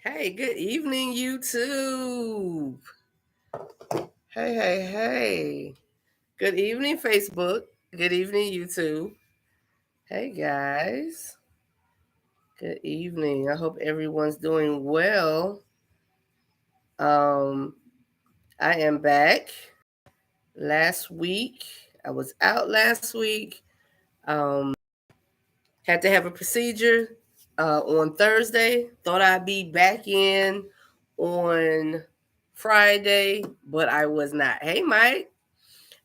Hey, good evening, YouTube. Hey. Good evening, Facebook. Good evening, YouTube. Hey, guys. Good evening. I hope everyone's doing well. Um, I am back last week. I was out last week. Um, had to have a procedure on Thursday. Thought I'd be back in on Friday, but I was not. Hey, Mike.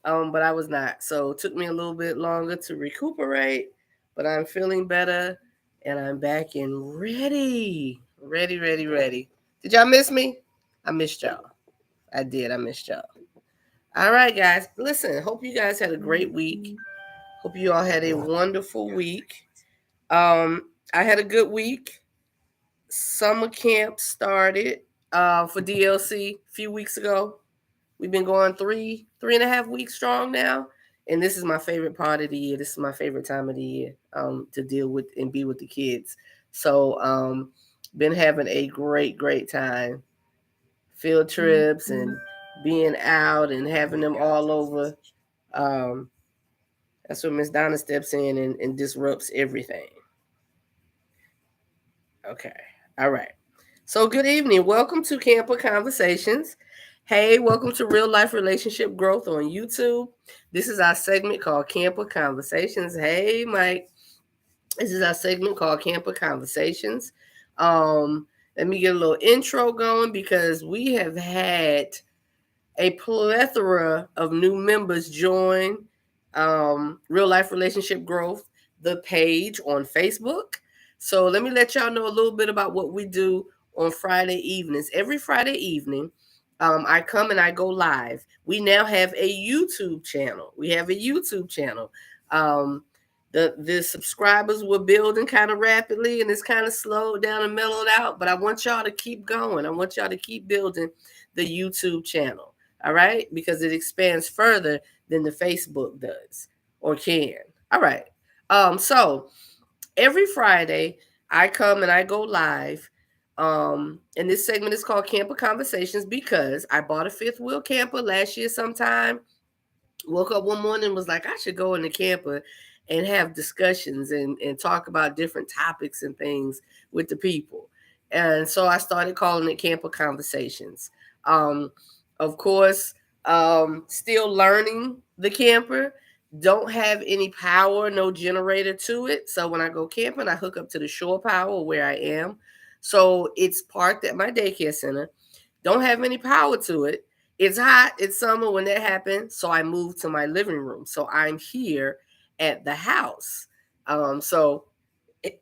But I was not. So it took me a little bit longer to recuperate, but I'm feeling better and I'm back and ready. Ready. Did y'all miss me? I missed y'all. I did. I missed y'all. All right, guys. Listen, hope you guys had a great week. Hope you all had a wonderful week. I had a good week. Summer camp started for DLC a few weeks ago. We've been going three and a half weeks strong now. And this is my favorite part of the year. This is my favorite time of the year to deal with and be with the kids. So been having a great time. Field trips and being out and having them all over. Um, that's when Miss Donna steps in and disrupts everything. Okay. All right. So good evening. Welcome to Camper Conversations. Hey, welcome to Real Life Relationship Growth on YouTube. This is our segment called Camper Conversations. Hey, Mike. This is our segment called Camper Conversations. Let me get a little intro going because we have had a plethora of new members join Real Life Relationship Growth, the page on Facebook. So let me let y'all know a little bit about what we do on Friday evenings. Every Friday evening, I come and I go live. We now have a YouTube channel. The subscribers were building kind of rapidly and it's kind of slowed down and mellowed out, but I want y'all to keep going. I want y'all to keep building the YouTube channel. All right, because it expands further than the Facebook does or can. All right. So every Friday I come and I go live. And this segment is called Camper Conversations because I bought a fifth wheel camper last year sometime. Woke up one morning and was like, I should go in the camper and have discussions and talk about different topics and things with the people. And so I started calling it Camper Conversations. Um, of course, still learning the camper. Don't have any power, no generator to it. So when I go camping, I hook up to the shore power where I am. So it's parked at my daycare center. Don't have any power to it. It's hot. It's summer when that happened. So I moved to my living room. So I'm here at the house. So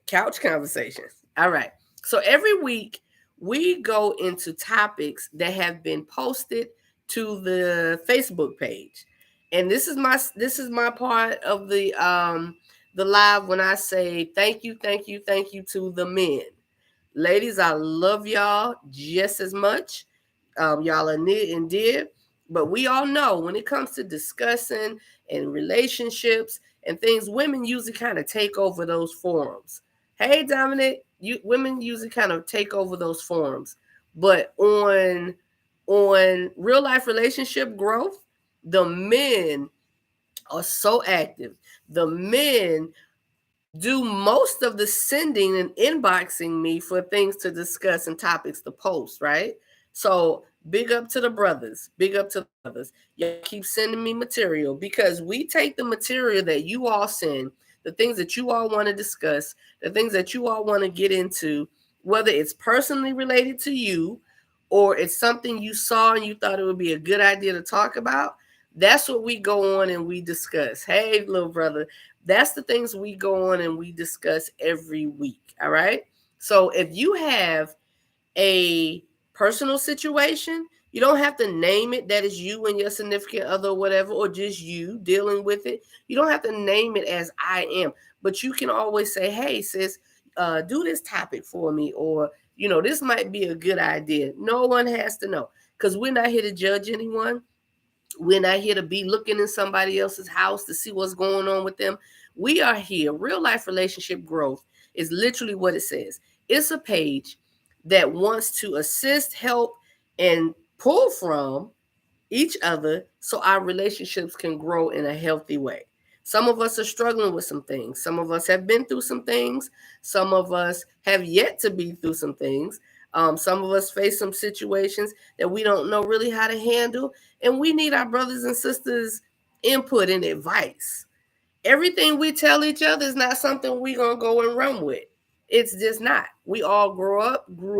couch conversations. All right. So every week we go into topics that have been posted to the Facebook page. And this is my part of the live when I say thank you to the men. Ladies, I love y'all just as much. Y'all are near and dear. But we all know when it comes to discussing and relationships and things, women usually kind of take over those forums. Hey, Dominic, women usually kind of take over those forums. But on real life relationship growth, the men are so active. The men do most of the sending and inboxing me for things to discuss and topics to post, right? So big up to the brothers. Big up to the brothers. Y'all keep sending me material because we take the material that you all send, the things that you all want to discuss, the things that you all want to get into, whether it's personally related to you or it's something you saw and you thought it would be a good idea to talk about. That's what we go on and we discuss. Hey, little brother, that's the things we go on and we discuss every week. All right. So if you have a personal situation, you don't have to name it that is you and your significant other or whatever, or just you dealing with it. You don't have to name it as I am, but you can always say, hey, sis, do this topic for me, or, this might be a good idea. No one has to know because we're not here to judge anyone. We're not here to be looking in somebody else's house to see what's going on with them. We are here. Real life relationship growth is literally what it says. It's a page that wants to assist, help, and pull from each other so our relationships can grow in a healthy way. Some of us are struggling with some things. Some of us have been through some things. Some of us have yet to be through some things. Some of us face some situations that we don't know really how to handle. And we need our brothers and sisters' input and advice. Everything we tell each other is not something we're going to go and run with. It's just not. We all grew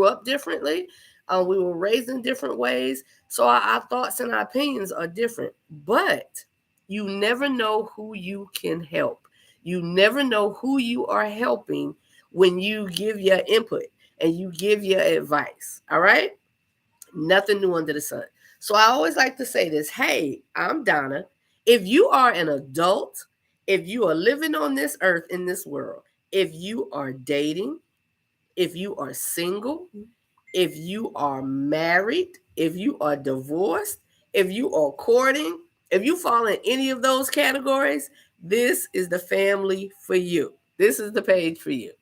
up differently. We were raised in different ways. So our thoughts and our opinions are different. But you never know who you can help. You never know who you are helping when you give your input and you give your advice. All right? Nothing new under the sun. So I always like to say this. Hey, I'm Donna. If you are an adult, if you are living on this earth in this world, if you are dating, if you are single, if you are married, if you are divorced, if you are courting, if you fall in any of those categories, this is the family for you. This is the page for you.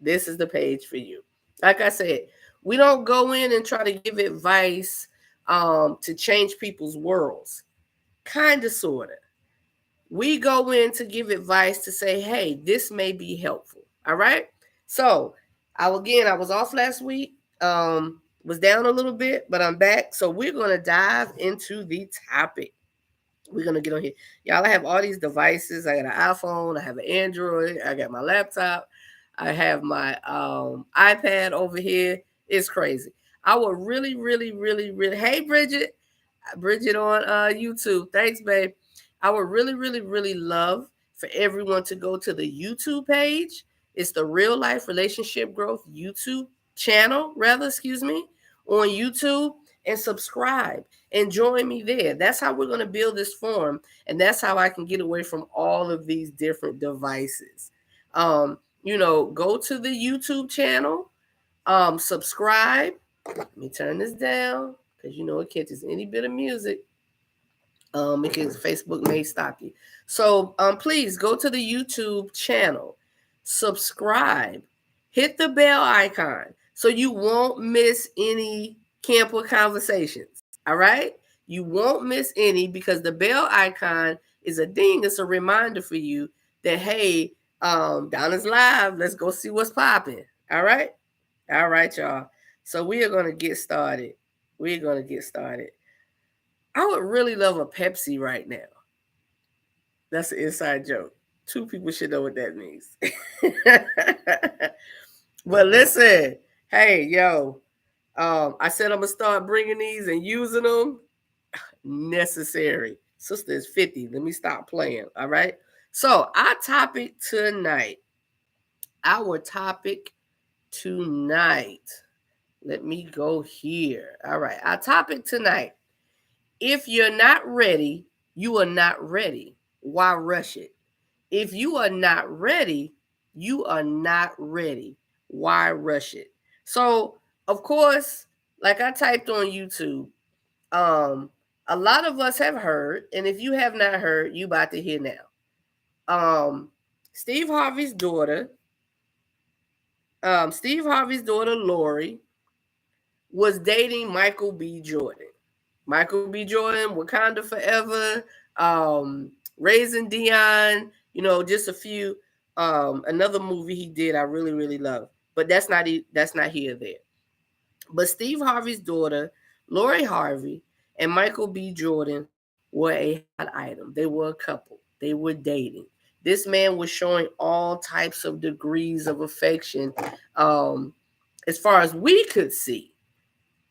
This is the page for you. Like I said, we don't go in and try to give advice to change people's worlds. Kind of, sort of. We go in to give advice to say, hey, this may be helpful. All right. So, I was off last week. Was down a little bit, but I'm back. So we're gonna dive into the topic. We're gonna get on here. Y'all, I have all these devices. I got an iPhone, I have an Android, I got my laptop, I have my iPad over here. It's crazy. I would really, really, really, really, hey Bridget on YouTube. Thanks, babe. I would really, really, really love for everyone to go to the YouTube page. It's the Real Life Relationship Growth YouTube channel, rather, excuse me, on YouTube, and subscribe and join me there. That's how we're going to build this forum, and that's how I can get away from all of these different devices. Go to the YouTube channel, subscribe. Let me turn this down because it catches any bit of music. Because Facebook may stop you. So please go to the YouTube channel, subscribe, hit the bell icon so you won't miss any camper conversations. All right? You won't miss any because the bell icon is a ding. It's a reminder for you that, hey, Donna's live. Let's go see what's popping. All right? All right, y'all. So we are going to get started. We're going to get started. I would really love a Pepsi right now. That's an inside joke. Two people should know what that means. But listen, hey, yo, I said I'm going to start bringing these and using them. Necessary. Sister is 50. Let me stop playing. All right. So, our topic tonight. Let me go here. All right. Our topic tonight. If you're not ready, you are not ready. Why rush it? If you are not ready, you are not ready. Why rush it? So, of course, like I typed on YouTube, a lot of us have heard, and if you have not heard, you about to hear now. Steve Harvey's daughter, Lori, was dating Michael B. Jordan. Michael B. Jordan, Wakanda Forever, Raising Dion, just a few. Another movie he did I really, really love. But that's not here or there. But Steve Harvey's daughter, Lori Harvey, and Michael B. Jordan were a hot item. They were a couple. They were dating. This man was showing all types of degrees of affection, as far as we could see,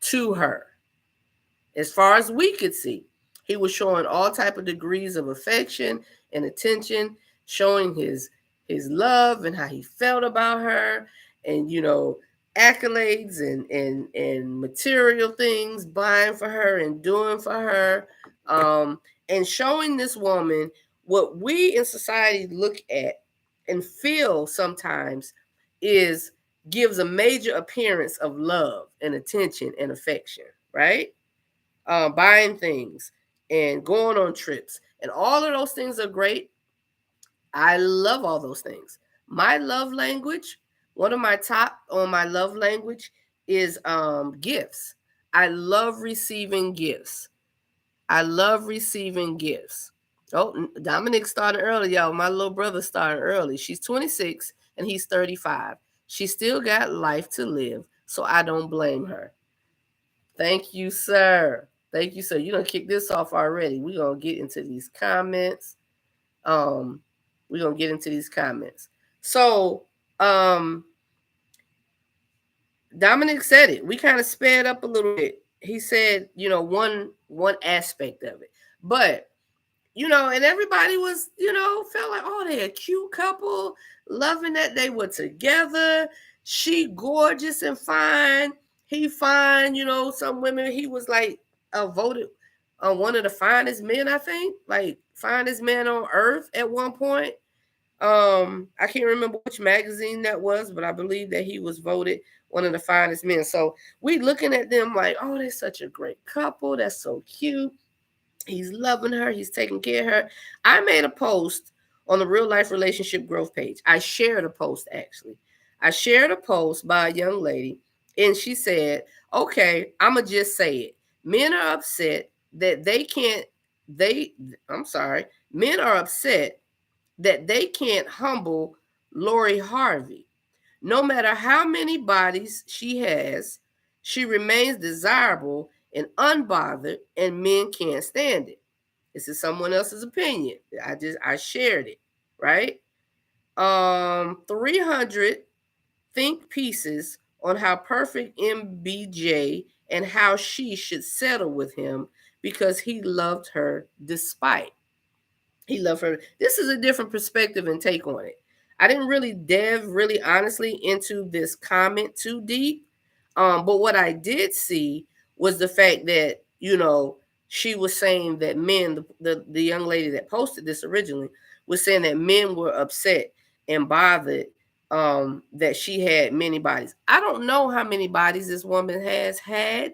to her. As far as we could see, he was showing all type of degrees of affection and attention, showing his love and how he felt about her, and accolades and material things, buying for her and doing for her, and showing this woman what we in society look at and feel sometimes is gives a major appearance of love and attention and affection, right? Buying things and going on trips. And all of those things are great. I love all those things. My love language, one of my top on my love language is gifts. I love receiving gifts. I love receiving gifts. Oh, Dominic started early, y'all. My little brother started early. She's 26 and he's 35. She still got life to live, so I don't blame her. Thank you, sir. Thank you, sir. You don't kick this off already. We're gonna get into these comments. Um, we're gonna get into these comments. So, Dominic said it. We kind of sped up a little bit. He said, one aspect of it, but and everybody was, felt like, oh, they're a cute couple, loving that they were together. She gorgeous and fine. He fine. Some women, he was like voted one of the finest men, I think, like finest man on earth at one point. I can't remember which magazine that was, but I believe that he was voted one of the finest men. So we looking at them like, oh, they're such a great couple. That's so cute. He's loving her. He's taking care of her. I made a post on the Real Life Relationship Growth page. I shared a post, actually. I shared a post by a young lady, and she said, okay, I'm going to just say it. Men are upset that men are upset that they can't humble Lori Harvey. No matter how many bodies she has, she remains desirable and unbothered, and men can't stand it. This is someone else's opinion. I shared it, right? 300 think pieces on how perfect MBJ and how she should settle with him because he loved her despite. He loved her. This is a different perspective and take on it. I didn't really delve really honestly into this comment too deep. But what I did see was the fact that, she was saying that men, the young lady that posted this originally, was saying that men were upset and bothered that she had many bodies. I don't know how many bodies this woman has had.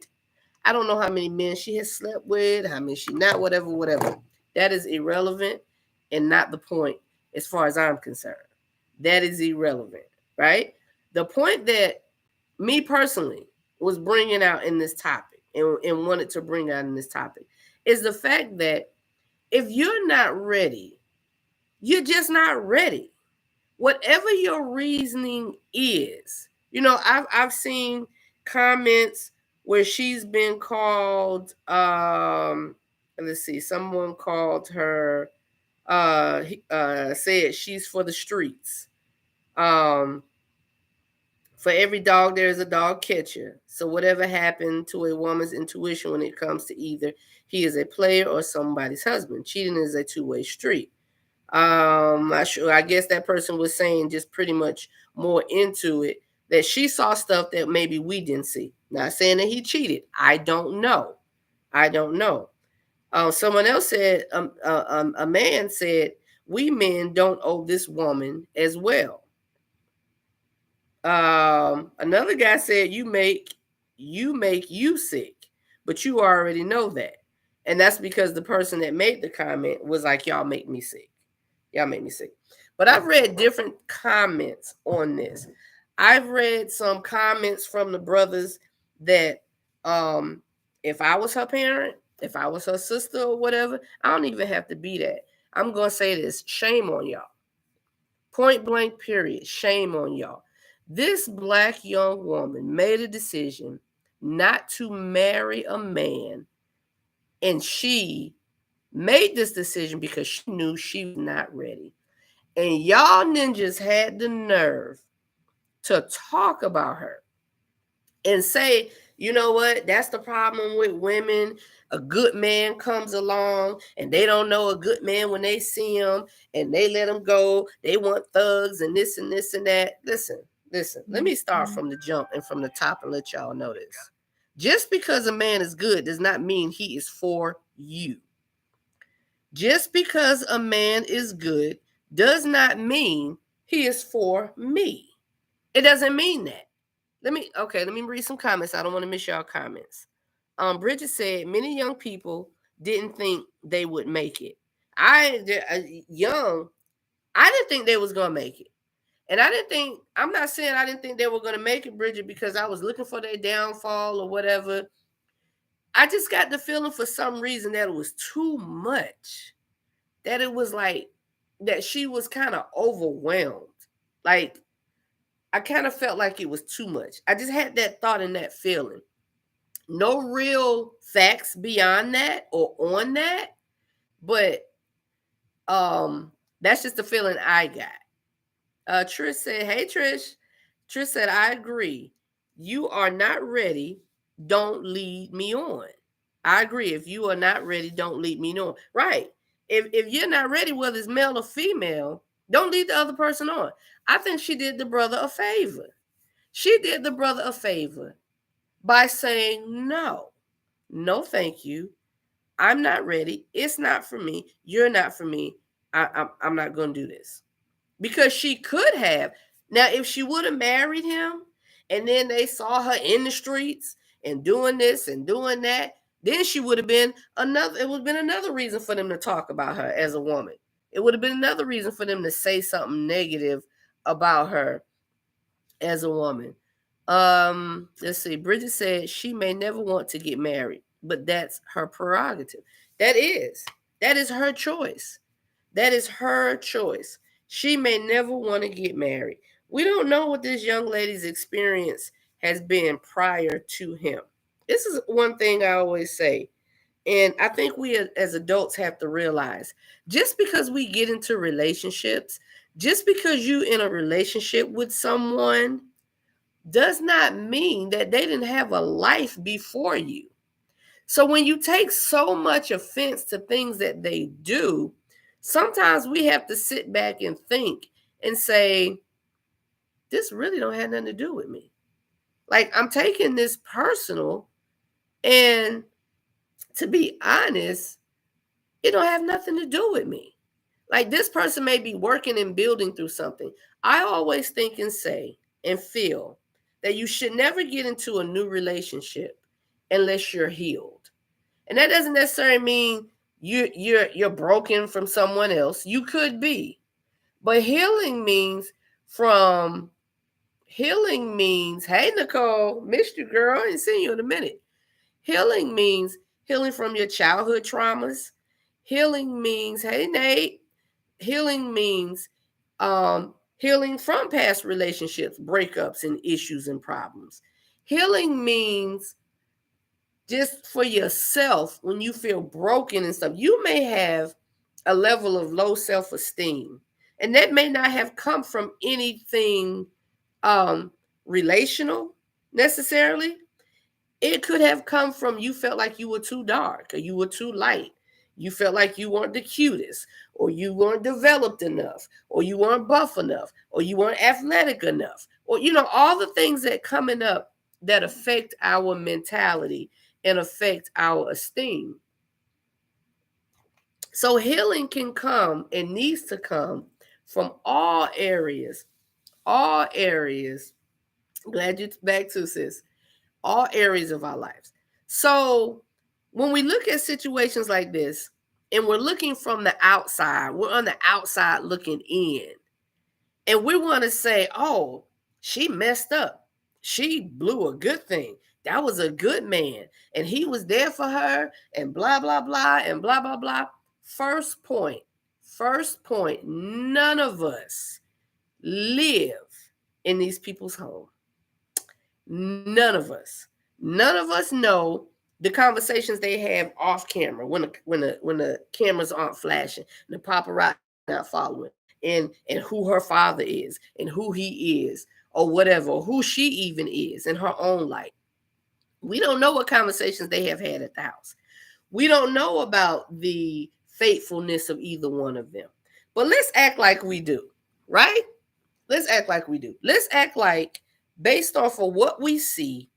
I don't know how many men she has slept with, how many she not, whatever. That is irrelevant and not the point as far as I'm concerned. That is irrelevant, right? The point that me personally was bringing out in this topic and wanted to bring out in this topic is the fact that if you're not ready, you're just not ready. Whatever your reasoning is, I've seen comments where she's been called let's see, someone called her said she's for the streets. For every dog there's a dog catcher. So whatever happened to a woman's intuition when it comes to either he is a player or somebody's husband? Cheating is a two-way street. I guess that person was saying just pretty much more into it that she saw stuff that maybe we didn't see. Not saying that he cheated. I don't know. Someone else said, a man said, we men don't owe this woman as well. Another guy said, you make you sick, but you already know that. And that's because the person that made the comment was like, y'all make me sick. Y'all make me sick. But I've read different comments on this. I've read some comments from the brothers that if I was her parent, if I was her sister or whatever, I don't even have to be that. I'm going to say this. Shame on y'all. Point blank, period. Shame on y'all. This black young woman made a decision not to marry a man, and she made this decision because she knew she was not ready. And y'all ninjas had the nerve to talk about her and say, you know what, that's the problem with women. A good man comes along and they don't know a good man when they see him and they let him go. They want thugs and this and this and that. Listen, let me start from the jump and from the top and let y'all know this. Just because a man is good does not mean he is for you. Just because a man is good does not mean he is for me. It doesn't mean that. Let me read some comments. I don't want to miss y'all comments. Bridget said many young people didn't think they would make it. I didn't think they was gonna make it. And I'm not saying I didn't think they were going to make it, Bridget, because I was looking for their downfall or whatever. I just got the feeling for some reason that it was too much. That it was like, that she was kind of overwhelmed. Like, I kind of felt like it was too much. I just had that thought and that feeling. No real facts beyond that or on that, but that's just the feeling I got. Trish said, "Hey Trish." Trish said, "I agree. You are not ready. Don't lead me on." I agree. If you are not ready, don't lead me on. Right. If you're not ready, whether it's male or female, don't lead the other person on. I think she did the brother a favor. She did the brother a favor by saying, no, no, thank you. I'm not ready. It's not for me. You're not for me. I'm not going to do this. Because she could have. Now, if she would have married him and then they saw her in the streets and doing this and doing that, then she would have been another, it would have been another reason for them to talk about her as a woman. It would have been another reason for them to say something negative about her as a woman. Let's see. Bridget said she may never want to get married, but that's her prerogative. That is. That is her choice. That is her choice. She may never want to get married. We don't know what this young lady's experience has been prior to him. This is one thing I always say. And I think we as adults have to realize, just because we get into relationships, just because you in a relationship with someone does not mean that they didn't have a life before you. So when you take so much offense to things that they do, sometimes we have to sit back and think and say, this really don't have nothing to do with me. Like, I'm taking this personal, and to be honest, it don't have nothing to do with me. Like, this person may be working and building through something. I always think and say and feel that you should never get into a new relationship unless you're healed. And that doesn't necessarily mean you're broken from someone else. You could be. But healing means, hey Nicole, missed you, girl. I ain't seen you in a minute. Healing means healing from your childhood traumas. Healing means, hey Nate, healing means healing from past relationships, breakups, and issues and problems. Healing means just for yourself when you feel broken and stuff. You may have a level of low self-esteem, and that may not have come from anything relational necessarily. It could have come from, you felt like you were too dark or you were too light. You felt like you weren't the cutest, or you weren't developed enough, or you weren't buff enough, or you weren't athletic enough, or, all the things that coming up that affect our mentality and affect our esteem. So healing can come and needs to come from all areas. All areas. Glad you're back to, sis. All areas of our lives. So when we look at situations like this and we're looking from the outside, we're on the outside looking in, and we want to say, oh, she messed up. She blew a good thing. That was a good man. And he was there for her, and blah, blah, blah, and blah, blah, blah. First point, none of us live in these people's home. None of us. None of us know the conversations they have off camera when the cameras aren't flashing, the paparazzi not following, and who her father is and who he is or whatever, or who she even is in her own life. We don't know what conversations they have had at the house. We don't know about the faithfulness of either one of them. But let's act like we do, right? Let's act like we do. Let's act like, based off of what we see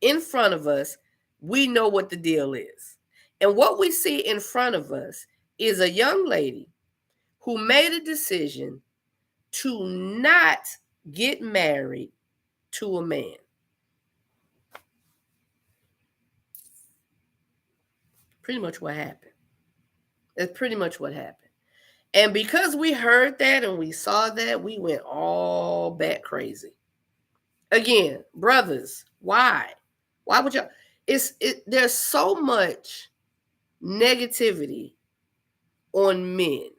in front of us, we know what the deal is. And what we see in front of us is a young lady who made a decision to not get married to a man. Pretty much what happened. That's pretty much what happened. And because we heard that and we saw that, we went all back crazy. Again, brothers, why? Why would y'all? There's so much negativity on men,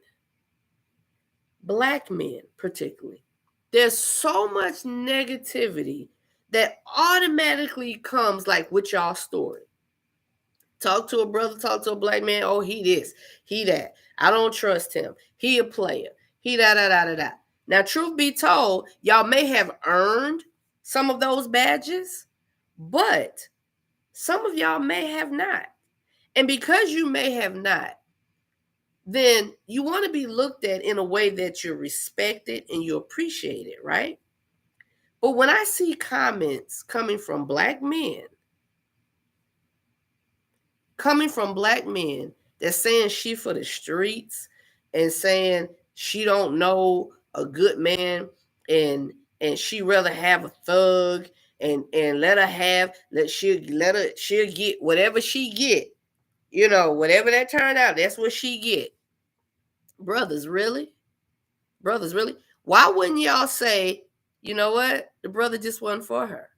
black men particularly. There's so much negativity that automatically comes like with y'all story. Talk to a brother, talk to a black man. Oh, he this, he that. I don't trust him. He a player. He da da da da da. Now, truth be told, y'all may have earned some of those badges, but some of y'all may have not. And because you may have not, then you want to be looked at in a way that you're respected and you appreciate it, right? But when I see comments coming from black men that's saying she for the streets and saying she don't know a good man and she rather have a thug and she'll get whatever she get, whatever that turned out, that's what she get. Brothers, really? Brothers, really? Why wouldn't y'all say, you know what? The brother just wasn't for her.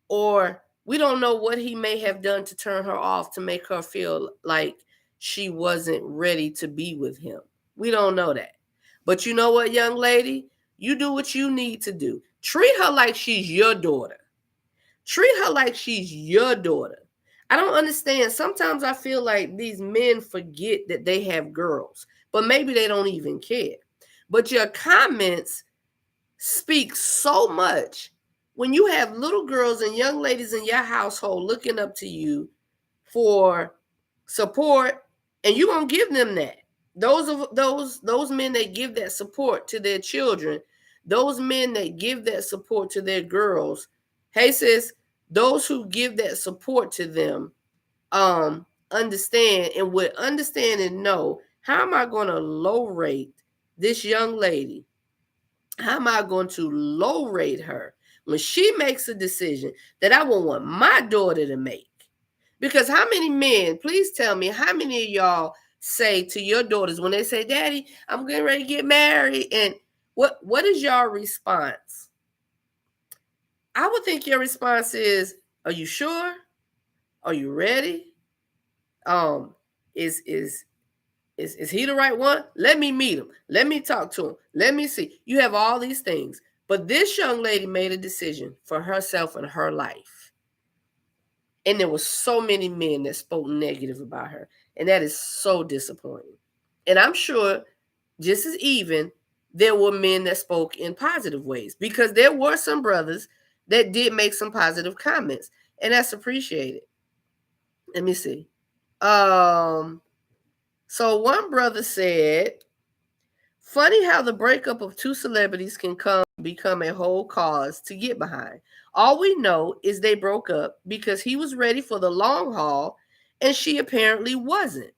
Or we don't know what he may have done to turn her off to make her feel like she wasn't ready to be with him. We don't know that. But you know what, young lady? You do what you need to do. Treat her like she's your daughter. Treat her like she's your daughter. I don't understand. Sometimes I feel like these men forget that they have girls, but maybe they don't even care. But your comments speak so much when you have little girls and young ladies in your household looking up to you for support, and you won't give them that. Those men that give that support to their children, those men that give that support to their girls, hey sis, those who give that support to them understand and would understand and know, how am I going to low rate this young lady? How am I going to low rate her when she makes a decision that I will want my daughter to make? Because how many men, please tell me, how many of y'all say to your daughters when they say, Daddy, I'm getting ready to get married? And what is your response? I would think your response is, are you sure? Are you ready? Is he the right one? Let me meet him. Let me talk to him. Let me see. You have all these things. But this young lady made a decision for herself and her life. And there were so many men that spoke negative about her. And that is so disappointing. And I'm sure, just as even, there were men that spoke in positive ways, because there were some brothers that did make some positive comments. And that's appreciated. Let me see. So one brother said, funny how the breakup of two celebrities can become a whole cause to get behind. All we know is they broke up because he was ready for the long haul and she apparently wasn't.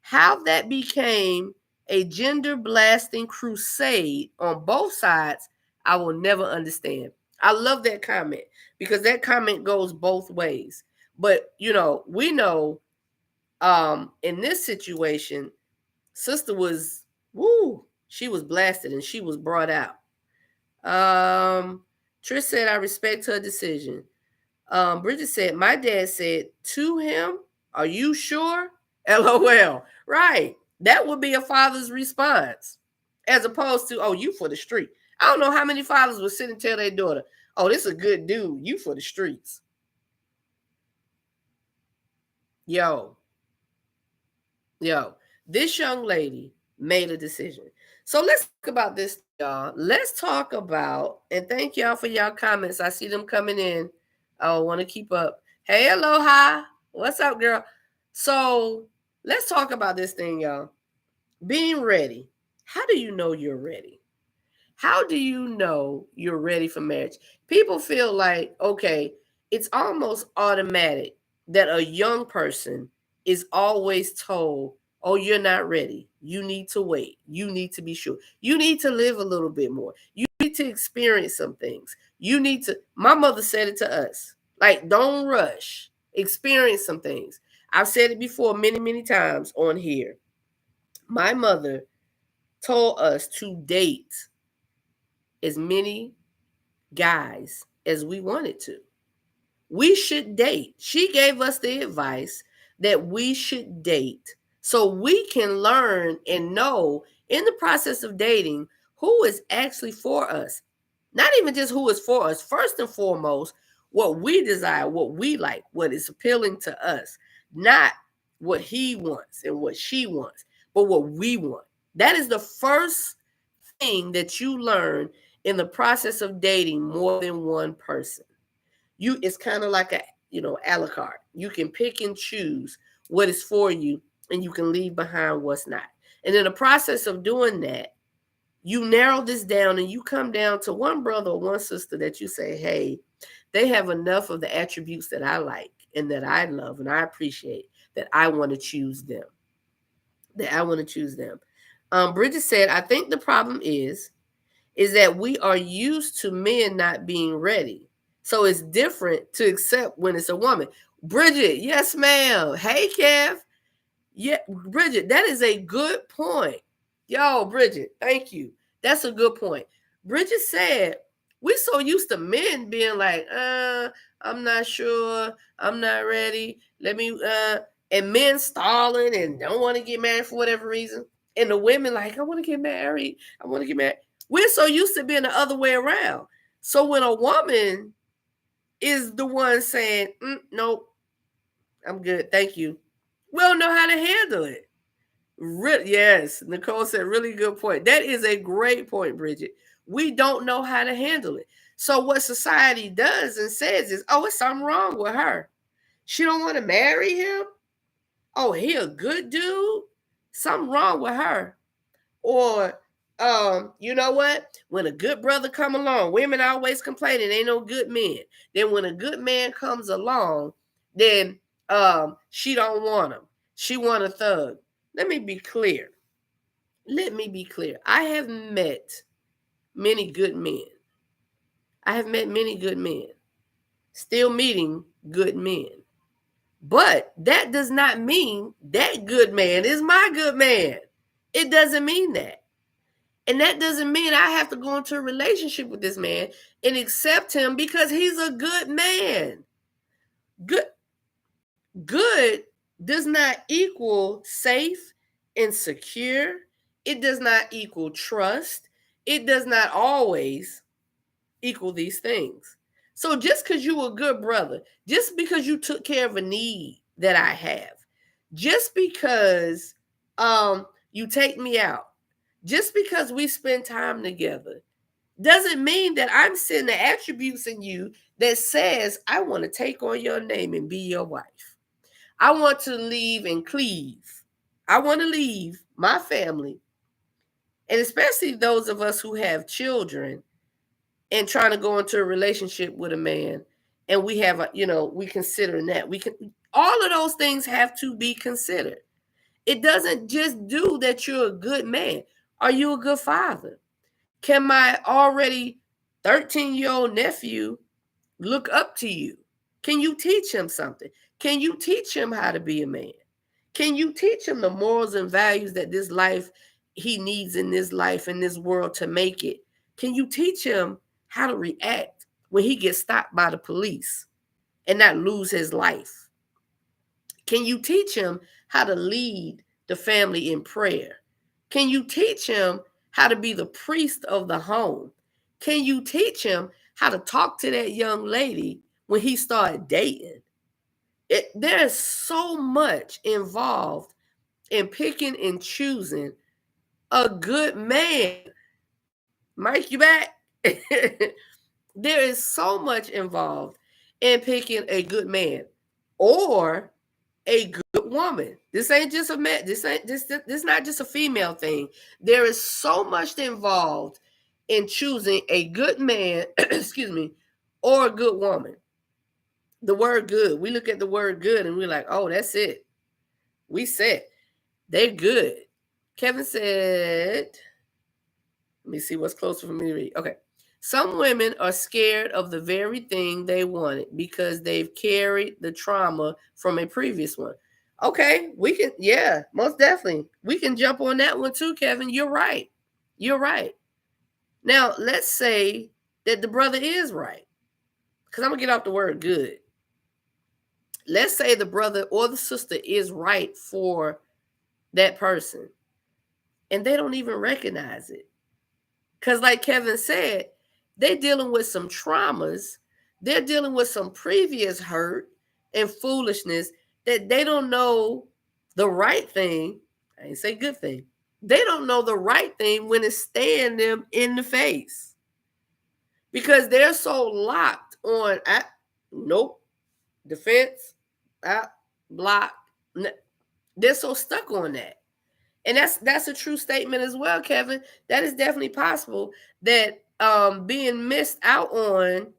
How that became a gender blasting crusade on both sides, I will never understand. I love that comment because that comment goes both ways. But we know in this situation, sister was she was blasted and she was brought out. Trish said, I respect her decision. Bridget said, my dad said to him, are you sure? LOL. Right. That would be a father's response, as opposed to, oh, you for the street. I don't know how many fathers would sit and tell their daughter, oh, this is a good dude, you for the streets. Yo, this young lady made a decision. So let's talk about this, y'all. Let's talk about, and thank y'all for y'all comments. I see them coming in. I want to keep up. Hey, aloha. What's up, girl? So let's talk about this thing, y'all. Being ready. How do you know you're ready? How do you know you're ready for marriage? People feel like, okay, it's almost automatic that a young person is always told, oh, you're not ready. You need to wait. You need to be sure. You need to live a little bit more. You need to experience some things. My mother said it to us, like, don't rush. Experience some things. I've said it before many, many times on here. My mother told us to date as many guys as we wanted to. We should date. She gave us the advice that we should date so we can learn and know in the process of dating who is actually for us. Not even just who is for us, first and foremost, what we desire, what we like, what is appealing to us, not what he wants and what she wants, but what we want. That is the first thing that you learn in the process of dating more than one person. It's kind of like a la carte. You can pick and choose what is for you, and you can leave behind what's not. And in the process of doing that, you narrow this down and you come down to one brother or one sister that you say, hey, they have enough of the attributes that I like and that I love and I appreciate, that I want to choose them. Bridget said, I think the problem is that we are used to men not being ready. So it's different to accept when it's a woman. Bridget, yes, ma'am. Hey, Kev. Yeah, Bridget, that is a good point. Yo, Bridget, thank you. That's a good point. Bridget said, we're so used to men being like, I'm not sure, I'm not ready. And men stalling and don't want to get married for whatever reason. And the women like, I want to get married. We're so used to being the other way around. So when a woman is the one saying, nope, I'm good, thank you, we don't know how to handle it. Yes, Nicole said, really good point. That is a great point, Bridget. We don't know how to handle it. So what society does and says is, oh, it's something wrong with her. She don't want to marry him. Oh, he a good dude. Something wrong with her. Or, you know what? When a good brother come along, women always complaining ain't no good men. Then when a good man comes along, then she don't want him. She want a thug. Let me be clear. I have met many good men. Still meeting good men. But that does not mean that good man is my good man. It doesn't mean that. And that doesn't mean I have to go into a relationship with this man and accept him because he's a good man. Good does not equal safe and secure. It does not equal trust. It does not always equal these things. So just because you a good brother, just because you took care of a need that I have, just because you take me out, just because we spend time together, doesn't mean that I'm seeing the attributes in you that says I want to take on your name and be your wife. I want to leave and cleave. I want to leave my family, and especially those of us who have children and trying to go into a relationship with a man, and we have we consider that all of those things have to be considered. It doesn't just do that you're a good man. Are you a good father? Can my already 13-year-old nephew look up to you? Can you teach him something? Can you teach him how to be a man? Can you teach him the morals and values that this life he needs in this life, in this world to make it? Can you teach him how to react when he gets stopped by the police and not lose his life? Can you teach him how to lead the family in prayer? Can you teach him how to be the priest of the home? Can you teach him how to talk to that young lady when he started dating? There's so much involved in picking and choosing a good man. Mike, you back? There is so much involved in picking a good man or a good woman. This ain't just a man. This not just a female thing. There is so much involved in choosing a good man, excuse me, or a good woman. The word good. We look at the word good and we're like, oh, that's it. We said they're good. Kevin said, let me see what's closer for me to read. Okay. Some women are scared of the very thing they wanted because they've carried the trauma from a previous one. Okay, we can, yeah, most definitely. We can jump on that one too, Kevin. You're right. You're right. Now, let's say that the brother is right, because I'm going to get off the word good. Let's say the brother or the sister is right for that person, and they don't even recognize it. Because, like Kevin said, they're dealing with some traumas, they're dealing with some previous hurt and foolishness that they don't know the right thing. I ain't say good thing. They don't know the right thing when it's staring them in the face because they're so locked on, nope, defense, block. They're so stuck on that. And that's a true statement as well, Kevin. That is definitely possible that being missed out on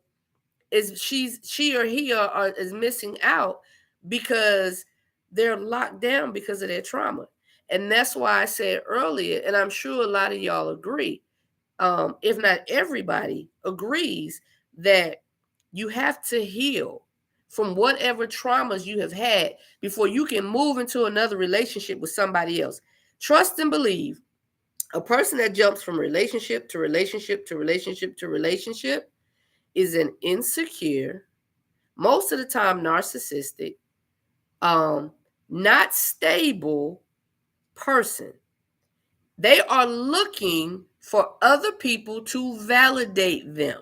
is she or he is missing out because they're locked down because of their trauma. And that's why I said earlier, and I'm sure a lot of y'all agree, if not everybody agrees, that you have to heal from whatever traumas you have had before you can move into another relationship with somebody else. Trust and believe, a person that jumps from relationship to relationship to relationship to relationship is an insecure, most of the time narcissistic, not stable person. They are looking for other people to validate them.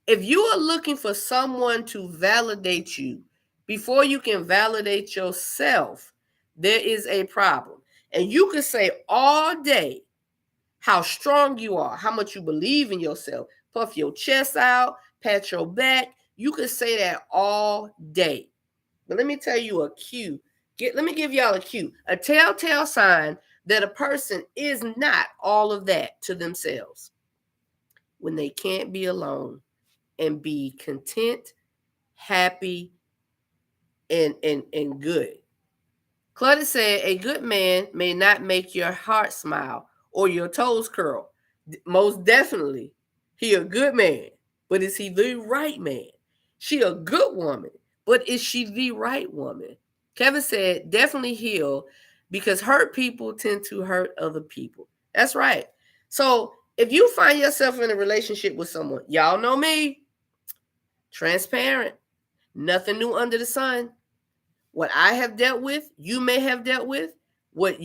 If you are looking for someone to validate you before you can validate yourself, there is a problem. And you can say all day how strong you are, how much you believe in yourself, puff your chest out, pat your back. You can say that all day. But let me tell you a cue. Let me give y'all a cue, a telltale sign that a person is not all of that to themselves. When they can't be alone and be content, happy, and good. Claudia said, a good man may not make your heart smile or your toes curl. Most definitely, he a good man, but is he the right man? She a good woman, but is she the right woman? Kevin said, definitely heal because hurt people tend to hurt other people. That's right. So if you find yourself in a relationship with someone, y'all know me, transparent, nothing new under the sun. What I have dealt with, you may have dealt with. What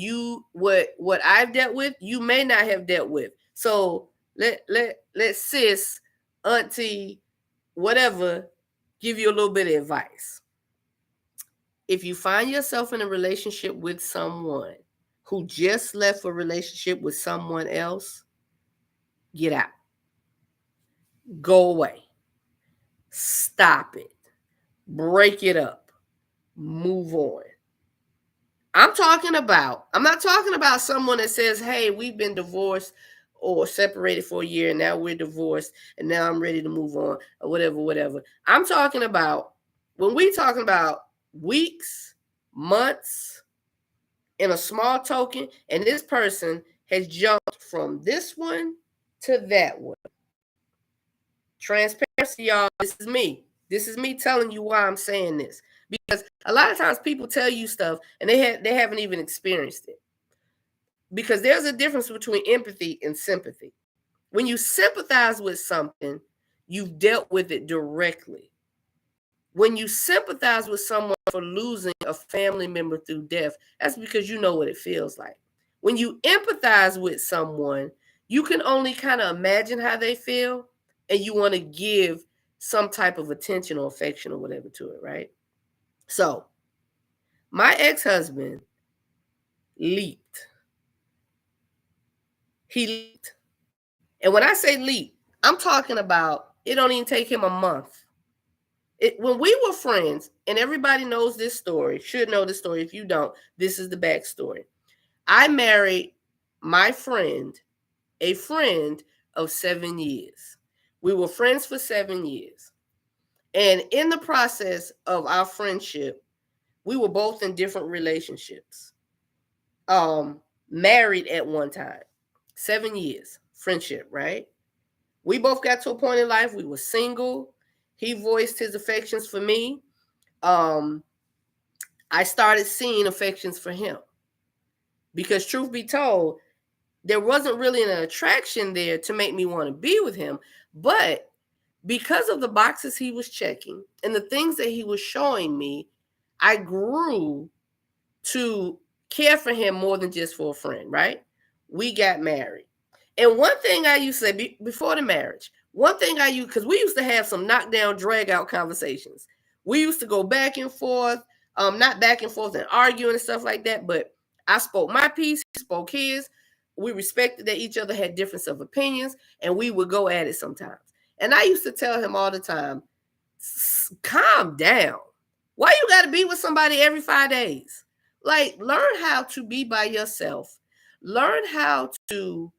I've dealt with, you may not have dealt with. So let sis, auntie, whatever, give you a little bit of advice. If you find yourself in a relationship with someone who just left a relationship with someone else, get out. Go away. Stop it. Break it up. Move on. I'm not talking about someone that says, hey, we've been divorced or separated for a year and now we're divorced and now I'm ready to move on or whatever. I'm talking about when we talking about weeks, months, in a small token, and this person has jumped from this one to that one. Transparency, y'all. This is me. This is me telling you why I'm saying this. Because a lot of times people tell you stuff and they haven't even experienced it. Because there's a difference between empathy and sympathy. When you sympathize with something, you've dealt with it directly. When you sympathize with someone for losing a family member through death, that's because you know what it feels like. When you empathize with someone, you can only kind of imagine how they feel, and you want to give some type of attention or affection or whatever to it, right? So, my ex-husband leaped. He leaped. And when I say leap, I'm talking about it don't even take him a month. When we were friends, and everybody knows this story, should know this story. If you don't, this is the backstory. I married my friend, a friend of 7 years. We were friends for 7 years. And in the process of our friendship, we were both in different relationships. Married at one time. 7 years friendship, right? We both got to a point in life, we were single. He voiced his affections for me. I I started seeing affections for him. Because truth be told, there wasn't really an attraction there to make me want to be with him. But because of the boxes he was checking and the things that he was showing me, I grew to care for him more than just for a friend, right? We got married. And one thing I used to say before the marriage, one thing I used, because we used to have some knockdown, drag out conversations. We used to go back and forth, not back and forth and arguing and stuff like that, but I spoke my piece, he spoke his. We respected that each other had difference of opinions, and we would go at it sometimes. And I used to tell him all the time, calm down. Why you got to be with somebody every 5 days? Like, learn how to be by yourself. Learn how to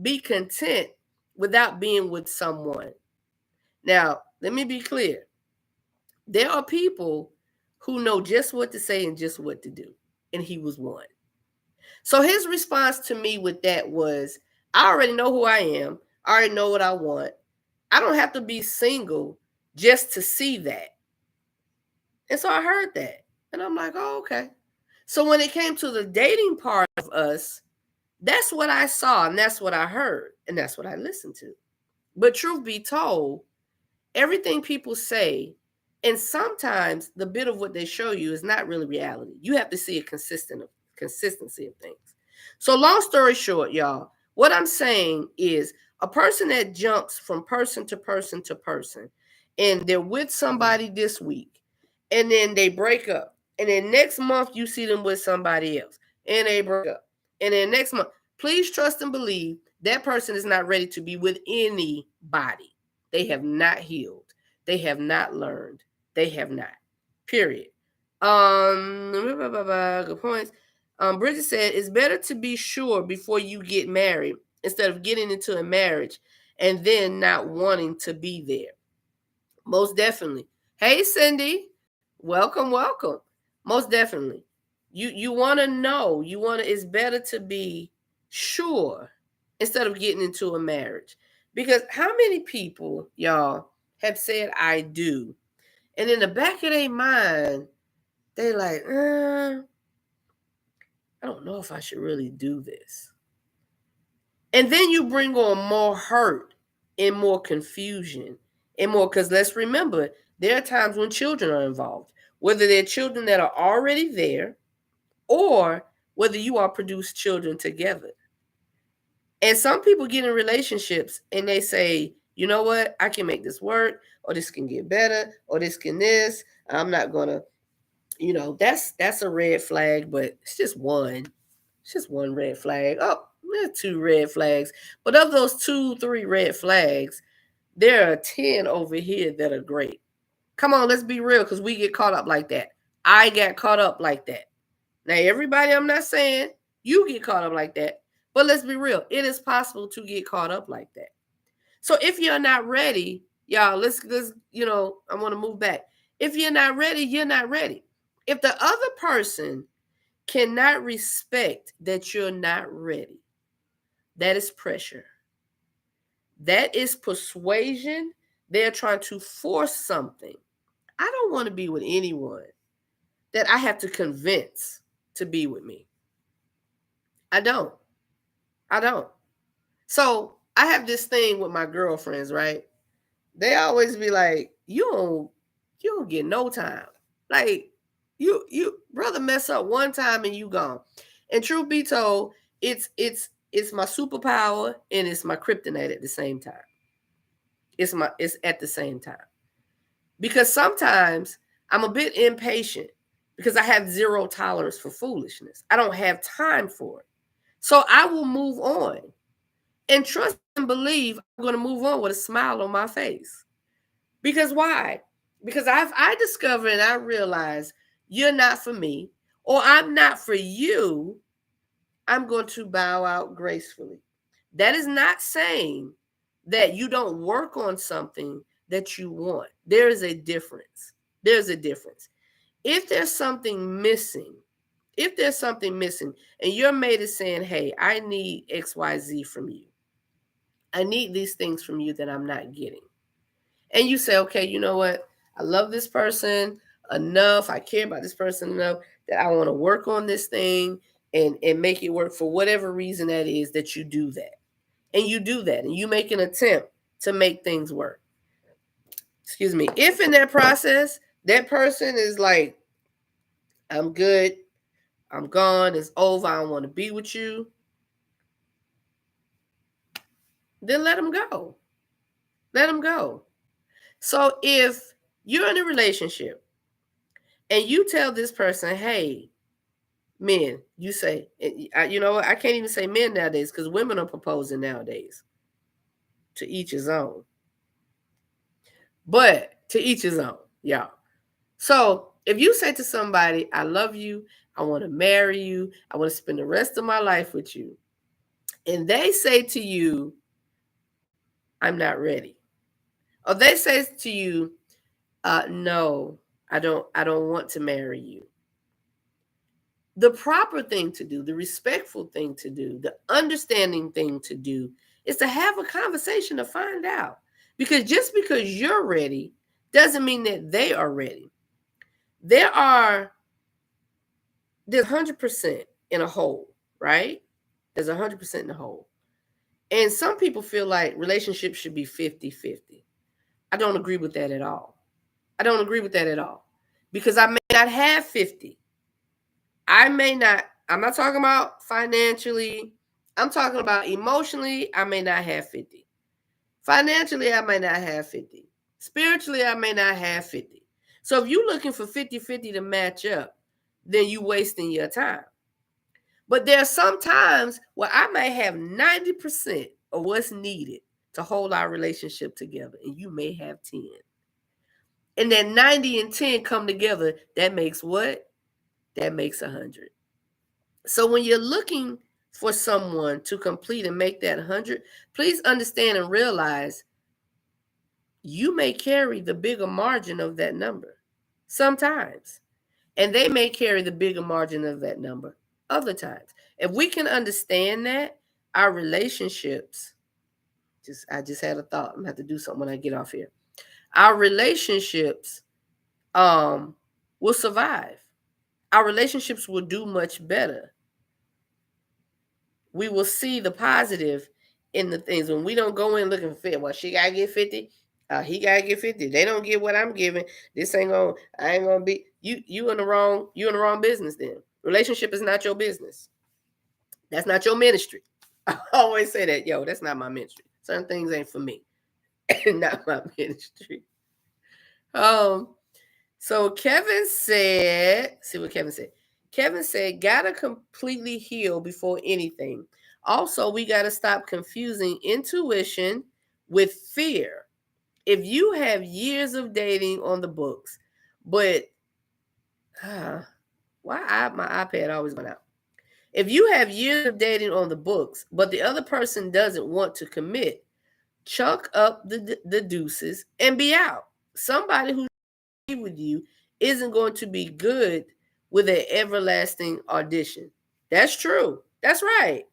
be content without being with someone. Now, let me be clear. There are people who know just what to say and just what to do. And he was one. So his response to me with that was, I already know who I am. I already know what I want. I don't have to be single just to see that. And so I heard that. And I'm like, oh, okay. So when it came to the dating part of us, that's what I saw and that's what I heard and that's what I listened to. But truth be told, everything people say, and sometimes the bit of what they show you is not really reality. You have to see a consistency of things. So long story short, y'all, what I'm saying is a person that jumps from person to person to person, and they're with somebody this week, and then they break up, and then next month you see them with somebody else, and they break up, and then next month, please trust and believe that person is not ready to be with anybody. They have not healed. They have not learned. They have not. Period. Good points. Bridget said it's better to be sure before you get married instead of getting into a marriage and then not wanting to be there. Most definitely. Hey, Cindy. Welcome, welcome. Most definitely. You want to know. It's better to be sure instead of getting into a marriage. Because how many people, y'all, have said I do? And in the back of their mind, they like, I don't know if I should really do this. And then you bring on more hurt and more confusion and more, because let's remember, there are times when children are involved, whether they're children that are already there or whether you all produce children together. And some people get in relationships and they say, you know what, I can make this work, or this can get better, or this can this. I'm not gonna, that's a red flag, but it's just one. It's just one red flag. Oh, there's 2 red flags. But of those 2, 3 red flags, there are 10 over here that are great. Come on, let's be real, because we get caught up like that. I got caught up like that. Now, everybody, I'm not saying you get caught up like that, but let's be real. It is possible to get caught up like that. So if you're not ready, y'all, let's I want to move back. If you're not ready, you're not ready. If the other person cannot respect that you're not ready, that is pressure. That is persuasion. They're trying to force something. I don't want to be with anyone that I have to convince to be with me. I don't. So I have this thing with my girlfriends, right? They always be like, you don't get no time. Like, you brother mess up one time and you gone. And truth be told, it's my superpower and it's my kryptonite at the same time. It's at the same time. Because sometimes I'm a bit impatient because I have zero tolerance for foolishness. I don't have time for it. So I will move on and trust and believe I'm going to move on with a smile on my face. Because why? Because I discovered and I realized you're not for me, or I'm not for you. I'm going to bow out gracefully. That is not saying that you don't work on something that you want. There is a difference. There's a difference. If there's something missing, and your mate is saying, hey, I need XYZ from you. I need these things from you that I'm not getting. And you say, okay, you know what? I love this person. enough. I care about this person enough that I want to work on this thing and make it work for whatever reason that is that you do that. And you do that and you make an attempt to make things work. Excuse me. If in that process, that person is like, I'm good, I'm gone, it's over, I don't want to be with you, then let them go. Let them go. So if you're in a relationship and you tell this person, hey, men, you say, you know what? I can't even say men nowadays because women are proposing nowadays. To each his own. But to each his own, y'all. So if you say to somebody, I love you, I want to marry you, I want to spend the rest of my life with you, and they say to you, I'm not ready. Or they say to you, no, I don't want to marry you. The proper thing to do, the respectful thing to do, the understanding thing to do is to have a conversation to find out. Because just because you're ready doesn't mean that they are ready. There's 100% in a whole, right? There's 100% in a whole. And some people feel like relationships should be 50-50. I don't agree with that at all. I don't agree with that at all. Because I may not have 50. I'm not talking about financially. I'm talking about emotionally, I may not have 50. Financially, I may not have 50. Spiritually, I may not have 50. So if you're looking for 50-50 to match up, then you wasting your time. But there are some times where I may have 90% of what's needed to hold our relationship together, and you may have 10. And then 90 and 10 come together, that makes what? That makes 100. So when you're looking for someone to complete and make that 100, please understand and realize you may carry the bigger margin of that number sometimes. And they may carry the bigger margin of that number other times. If we can understand that, our relationships, I just had a thought. I'm gonna have to do something when I get off here. Our relationships will survive. Our relationships will do much better. We will see the positive in the things when we don't go in looking for fit. Well, she gotta get 50. He gotta get 50. They don't get what I'm giving. This ain't gonna. I ain't gonna be. You in the wrong. You in the wrong business. Then relationship is not your business. That's not your ministry. I always say that. Yo, that's not my ministry. Certain things ain't for me. Not my ministry. So Kevin said, see what Kevin said. Kevin said, gotta completely heal before anything. Also, we gotta stop confusing intuition with fear. If you have years of dating on the books, but why my iPad always going out? If you have years of dating on the books, but the other person doesn't want to commit, chunk up the deuces and be out. Somebody who's with you isn't going to be good with an everlasting audition. That's true. That's right.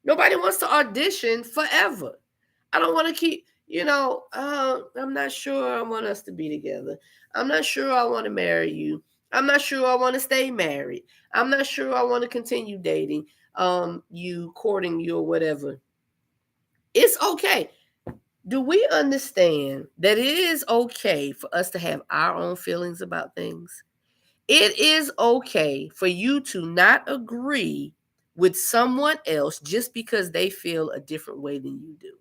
Nobody wants to audition forever. I don't want to keep, I'm not sure I want us to be together. I'm not sure I want to marry you. I'm not sure I want to stay married. I'm not sure I want to continue dating, you, courting you, or whatever. It's okay. Do we understand that it is okay for us to have our own feelings about things? It is okay for you to not agree with someone else just because they feel a different way than you do.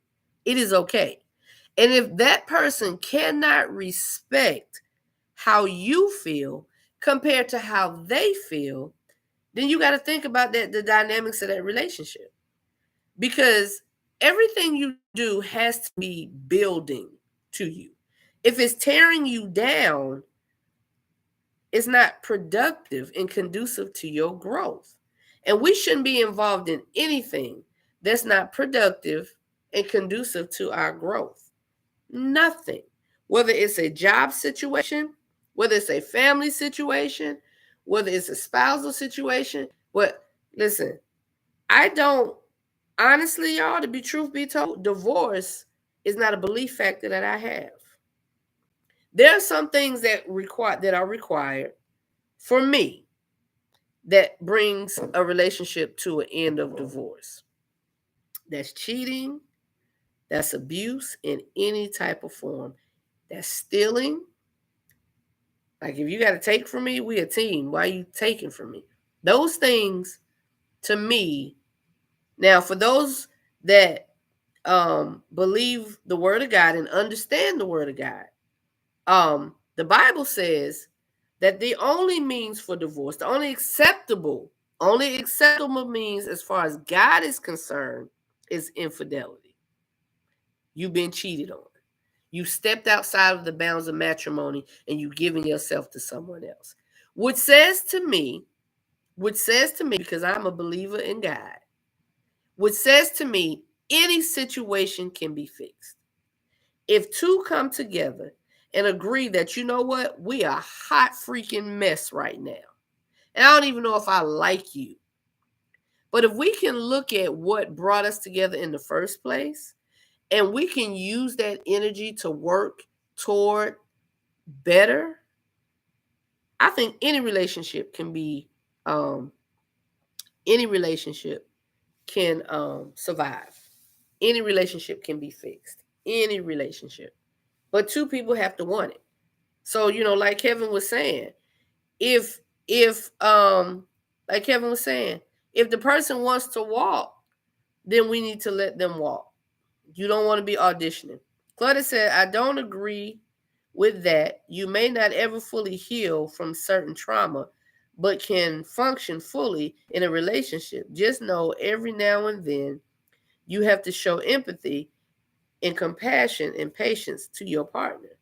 It is okay. And if that person cannot respect how you feel compared to how they feel, then you got to think about the dynamics of that relationship. Because everything you do has to be building to you. If it's tearing you down, it's not productive and conducive to your growth. And we shouldn't be involved in anything that's not productive and conducive to our growth. Nothing. Whether it's a job situation, whether it's a family situation, whether it's a spousal situation. But listen, I don't, honestly, y'all, to be truth be told, divorce is not a belief factor that I have. There are some things that are required for me that brings a relationship to an end of divorce. That's cheating, that's abuse in any type of form. That's stealing. Like if you got to take from me, we a team. Why are you taking from me? Those things to me. Now, for those that believe the word of God and understand the word of God, the Bible says that the only means for divorce, the only acceptable means as far as God is concerned, is infidelity. You've been cheated on. You stepped outside of the bounds of matrimony and you giving yourself to someone else. Which says to me, because I'm a believer in God, which says to me, any situation can be fixed. If two come together and agree that, you know what, we are a hot freaking mess right now. And I don't even know if I like you. But if we can look at what brought us together in the first place, and we can use that energy to work toward better, I think any relationship can be, any relationship can survive. Any relationship can be fixed. Any relationship. But two people have to want it. So, like Kevin was saying, if like Kevin was saying, if the person wants to walk, then we need to let them walk. You don't want to be auditioning. Claudia said, I don't agree with that. You may not ever fully heal from certain trauma, but can function fully in a relationship. Just know every now and then you have to show empathy and compassion and patience to your partner.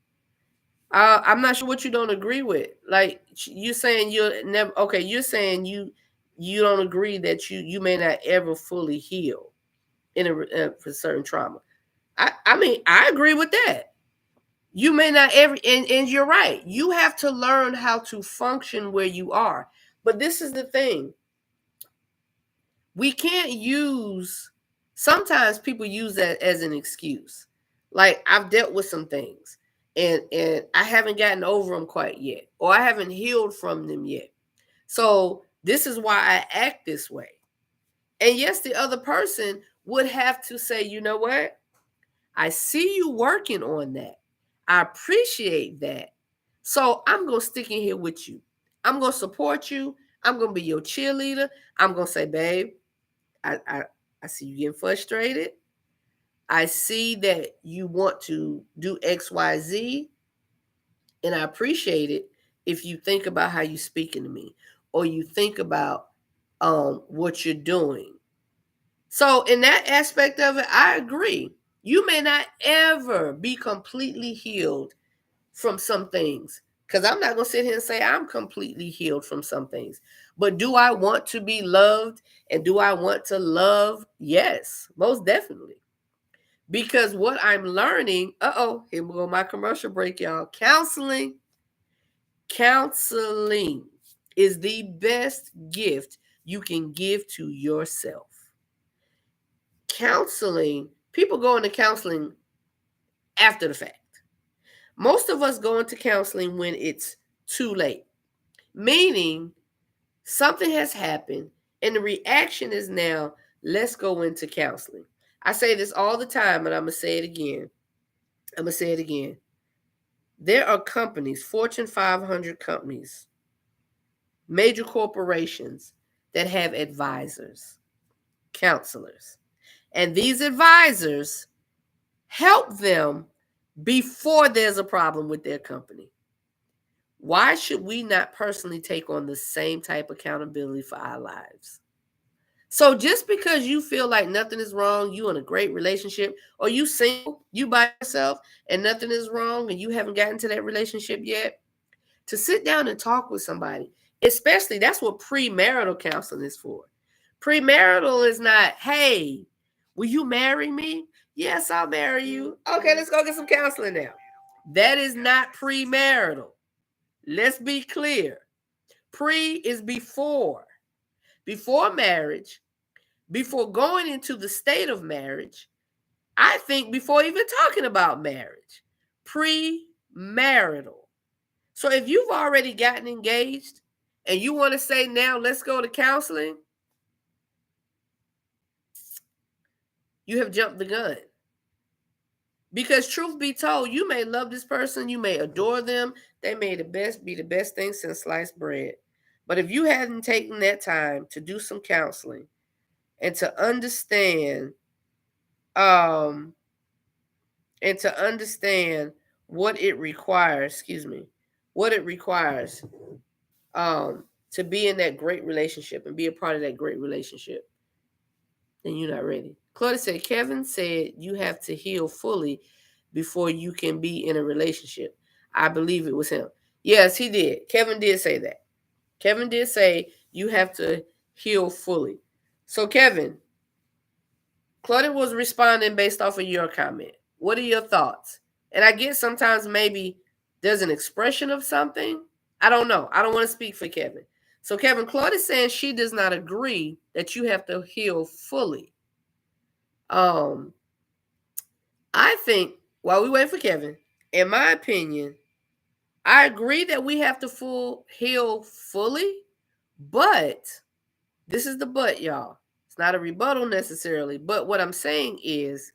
I'm not sure what you don't agree with. Like you're saying you're never okay. You're saying you don't agree that you may not ever fully heal for certain trauma. I mean I agree with that. You may not ever, and you're right. You have to learn how to function where you are. But this is the thing. We can't use, sometimes people use that as an excuse. Like I've dealt with some things and I haven't gotten over them quite yet, or I haven't healed from them yet. So this is why I act this way. And yes, the other person would have to say, you know what? I see you working on that. I appreciate that. So I'm going to stick in here with you. I'm going to support you. I'm going to be your cheerleader. I'm going to say, babe, I see you getting frustrated. I see that you want to do X, Y, Z. And I appreciate it if you think about how you're speaking to me or you think about what you're doing. So in that aspect of it, I agree. You may not ever be completely healed from some things. Because I'm not going to sit here and say I'm completely healed from some things. But do I want to be loved? And do I want to love? Yes, most definitely. Because what I'm learning, here we go my commercial break, y'all. Counseling is the best gift you can give to yourself. Counseling, people go into counseling after the fact. Most of us go into counseling when it's too late, meaning something has happened and the reaction is now, let's go into counseling. I say this all the time and I'm going to say it again. There are companies, Fortune 500 companies, major corporations that have advisors, counselors. And these advisors help them before there's a problem with their company. Why should we not personally take on the same type of accountability for our lives? So just because you feel like nothing is wrong, you in a great relationship, or you single, you by yourself, and nothing is wrong, and you haven't gotten to that relationship yet, to sit down and talk with somebody, especially that's what premarital counseling is for. Premarital is not, hey, will you marry me? Yes, I'll marry you. Okay, let's go get some counseling now. That is not premarital. Let's be clear. Pre is before marriage, before going into the state of marriage. I think before even talking about marriage, premarital. premarital. So if you've already gotten engaged and you want to say now, let's go to counseling, you have jumped the gun. Because truth be told, you may love this person, you may adore them, they may be the best thing since sliced bread. But if you hadn't taken that time to do some counseling and to understand, um, what it requires, what it requires to be in that great relationship and be a part of that great relationship, then you're not ready. Claudia said, Kevin said you have to heal fully before you can be in a relationship. I believe it was him. Yes, he did. Kevin did say that. Kevin did say you have to heal fully. So, Kevin, Claudia was responding based off of your comment. What are your thoughts? And I get sometimes maybe there's an expression of something. I don't know. I don't want to speak for Kevin. So, Kevin, Claudia's saying she does not agree that you have to heal fully. I think while we wait for Kevin, in my opinion, I agree that we have to heal fully, but this is the but, y'all. It's not a rebuttal necessarily, but what I'm saying is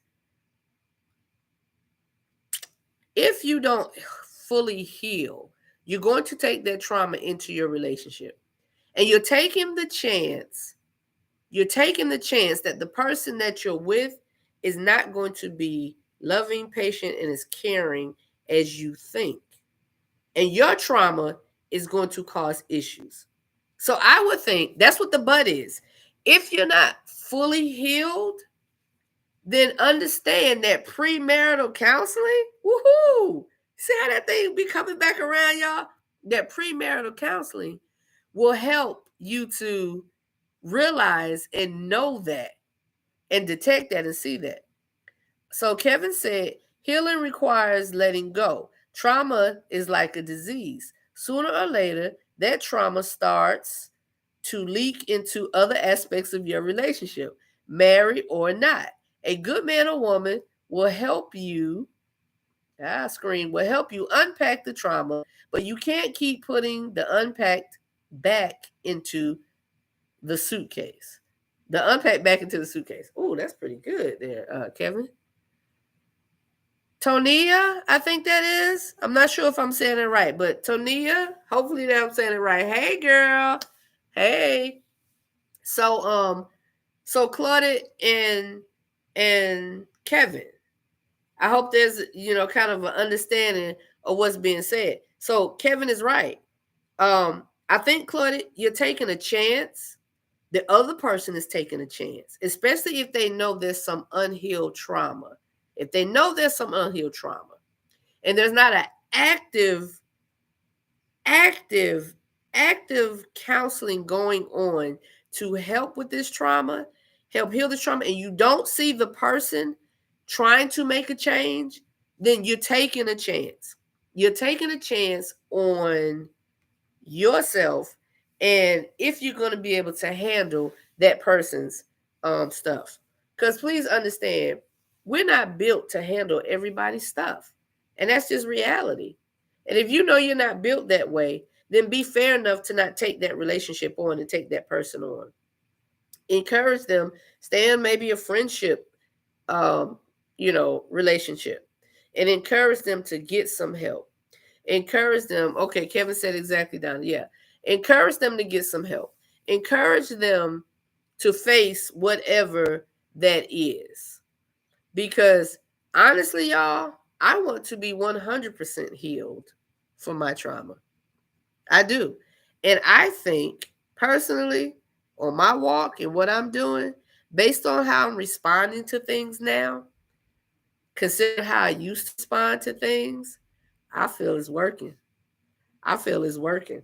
if you don't fully heal, you're going to take that trauma into your relationship. And you're taking the chance that the person that you're with is not going to be loving, patient, and as caring as you think. And your trauma is going to cause issues. So I would think that's what the but is. If you're not fully healed, then understand that premarital counseling, woohoo! See how that thing be coming back around, y'all? That premarital counseling will help you to realize and know that and detect that and see that. So Kevin said, healing requires letting go. Trauma is like a disease. Sooner or later, that trauma starts to leak into other aspects of your relationship, married or not. A good man or woman will help you, will help you unpack the trauma, but you can't keep putting the unpacked back into the suitcase. The unpacked back into the suitcase. Oh, that's pretty good there, Kevin. Tonia, I think that is. I'm not sure if I'm saying it right, but Tonia, hopefully that I'm saying it right. Hey, girl. Hey. So Claudia and Kevin, I hope there's kind of an understanding of what's being said. So Kevin is right. I think Claudia, you're taking a chance. The other person is taking a chance, especially if they know there's some unhealed trauma. If they know there's some unhealed trauma and there's not an active counseling going on to help with this trauma, help heal this trauma, and you don't see the person trying to make a change, then you're taking a chance. You're taking a chance on yourself and if you're going to be able to handle that person's stuff. Because please understand, we're not built to handle everybody's stuff. And that's just reality. And if you know you're not built that way, then be fair enough to not take that relationship on and take that person on. Encourage them, stay in maybe a friendship, relationship, and encourage them to get some help. Encourage them. Okay, Kevin said exactly down. Yeah. Encourage them to get some help. Encourage them to face whatever that is. Because honestly, y'all, I want to be 100% healed from my trauma. I do. And I think personally, on my walk and what I'm doing, based on how I'm responding to things now, consider how I used to respond to things, I feel it's working. I feel it's working.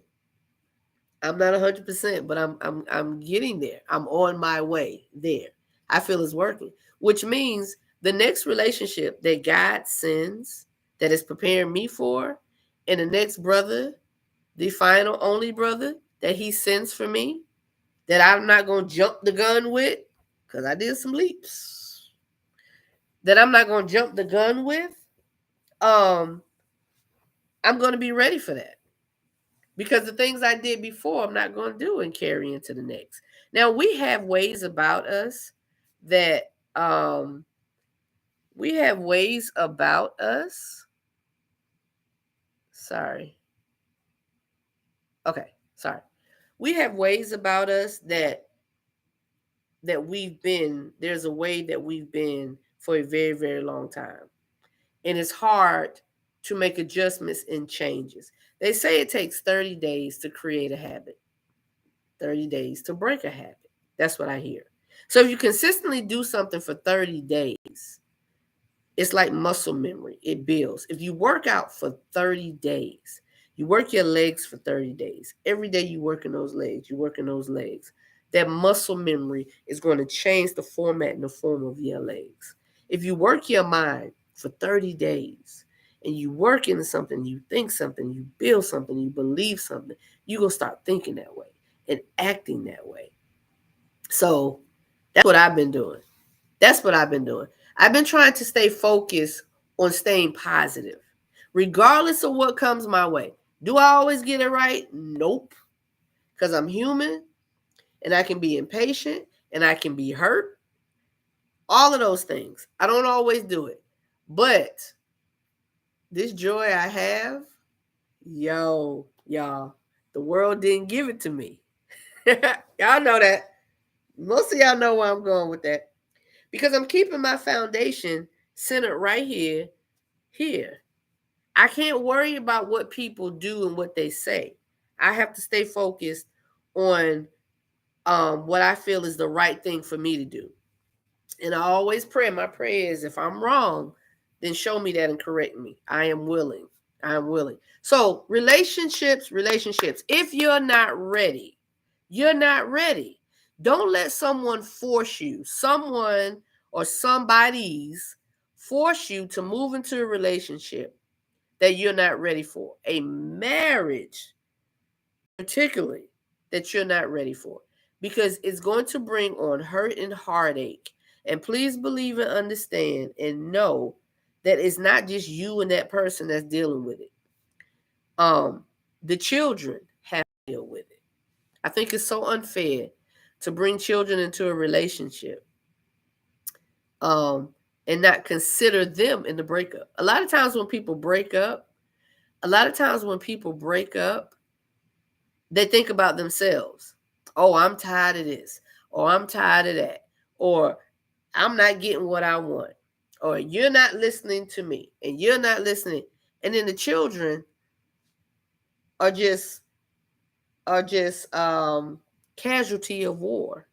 I'm not 100%, but I'm getting there. I'm on my way there. I feel it's working, which means the next relationship that God sends, that is preparing me for, and the next brother, the final only brother that He sends for me, that I'm not going to jump the gun with, because I did some leaps, that I'm not going to jump the gun with, I'm going to be ready for that. Because the things I did before, I'm not going to do and carry into the next. Now, we have ways about us that, we have ways about us. Sorry. Okay, sorry. We have ways about us that there's a way that we've been for a very, very long time. And it's hard to make adjustments and changes. They say it takes 30 days to create a habit, 30 days to break a habit. That's what I hear. So if you consistently do something for 30 days, it's like muscle memory. It builds. If you work out for 30 days, you work your legs for 30 days. Every day you work in those legs, you work in those legs. That muscle memory is going to change the format and the form of your legs. If you work your mind for 30 days and you work into something, you think something, you build something, you believe something, you're going to start thinking that way and acting that way. So that's what I've been doing. That's what I've been doing. I've been trying to stay focused on staying positive, regardless of what comes my way. Do I always get it right? Nope. Because I'm human and I can be impatient and I can be hurt. All of those things. I don't always do it. But this joy I have, y'all, the world didn't give it to me. Y'all know that. Most of y'all know where I'm going with that. Because I'm keeping my foundation centered right here. I can't worry about what people do and what they say. I have to stay focused on what I feel is the right thing for me to do. And I always pray. My prayer is, if I'm wrong, then show me that and correct me. I am willing. I am willing. So relationships. If you're not ready, you're not ready. Don't let someone force you, someone or somebody's force you to move into a relationship that you're not ready for. A marriage, particularly, that you're not ready for, because it's going to bring on hurt and heartache. And please believe and understand and know that it's not just you and that person that's dealing with it. The children have to deal with it. I think it's so unfair to bring children into a relationship, and not consider them in the breakup. A lot of times when people break up, they think about themselves. Oh, I'm tired of this, or I'm tired of that, or I'm not getting what I want, or you're not listening to me, and you're not listening. And then the children are just casualty of war.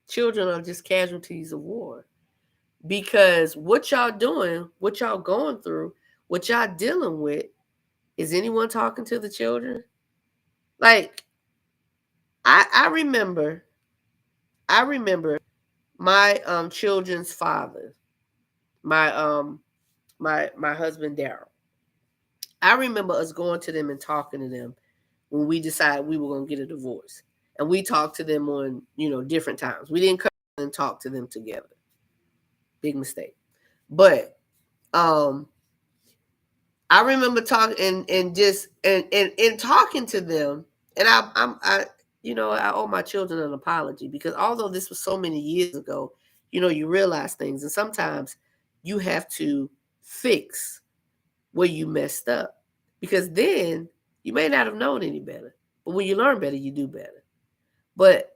Children are just casualties of war, because what y'all doing, what y'all going through, what y'all dealing with, is anyone talking to the children? Like, I remember my children's father, my my husband Daryl. I remember us going to them and talking to them when we decided we were going to get a divorce. And we talked to them on, different times. We didn't come and talk to them together. Big mistake. But I remember talking and just and talking to them, and I I owe my children an apology, because although this was so many years ago, you realize things, and sometimes you have to fix where you messed up, because then you may not have known any better, but when you learn better, you do better. But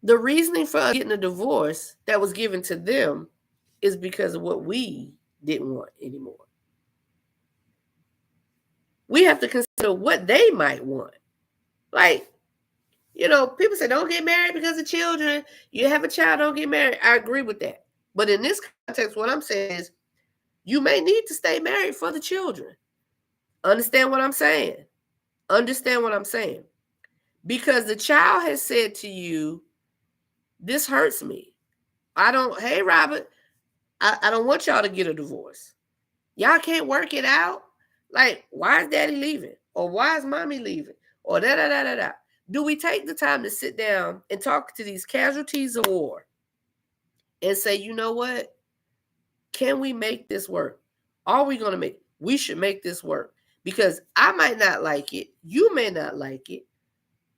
the reasoning for us getting a divorce that was given to them is because of what we didn't want anymore. We have to consider what they might want. Like, people say don't get married because of children. You have a child, don't get married. I agree with that. But in this context, what I'm saying is, you may need to stay married for the children. Understand what I'm saying? Understand what I'm saying? Because the child has said to you, this hurts me. Hey, Robert, I don't want y'all to get a divorce. Y'all can't work it out. Like, why is daddy leaving? Or why is mommy leaving? Or da da da da da. Do we take the time to sit down and talk to these casualties of war and say, you know what? Can we make this work? Are we going to make it? We should make this work. Because I might not like it, you may not like it,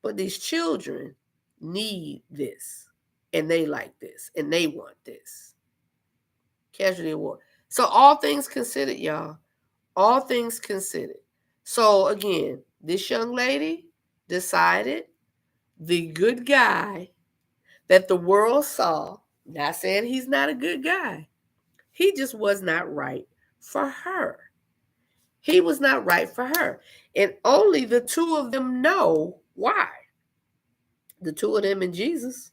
but these children need this, and they like this, and they want this. Casualty of war. So all things considered, y'all, all things considered. So again, this young lady decided the good guy that the world saw, not saying he's not a good guy, he just was not right for her. He was not right for her. And only the two of them know why. The two of them and Jesus.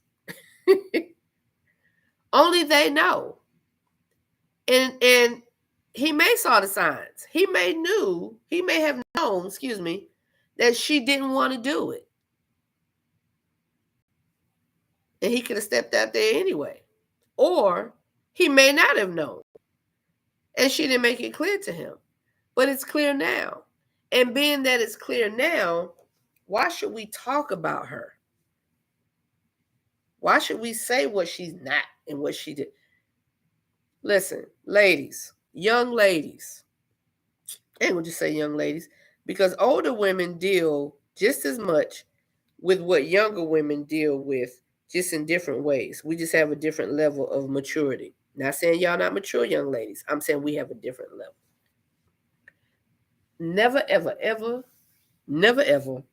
Only they know. And he may saw the signs. He may have known, that she didn't want to do it. And he could have stepped out there anyway. Or he may not have known. And she didn't make it clear to him. But it's clear now. And being that it's clear now, why should we talk about her? Why should we say what she's not and what she did? Listen, ladies, young ladies, I ain't gonna just say young ladies, because older women deal just as much with what younger women deal with, just in different ways. We just have a different level of maturity. Not saying y'all not mature, young ladies. I'm saying we have a different level. Never, ever, ever, never, ever,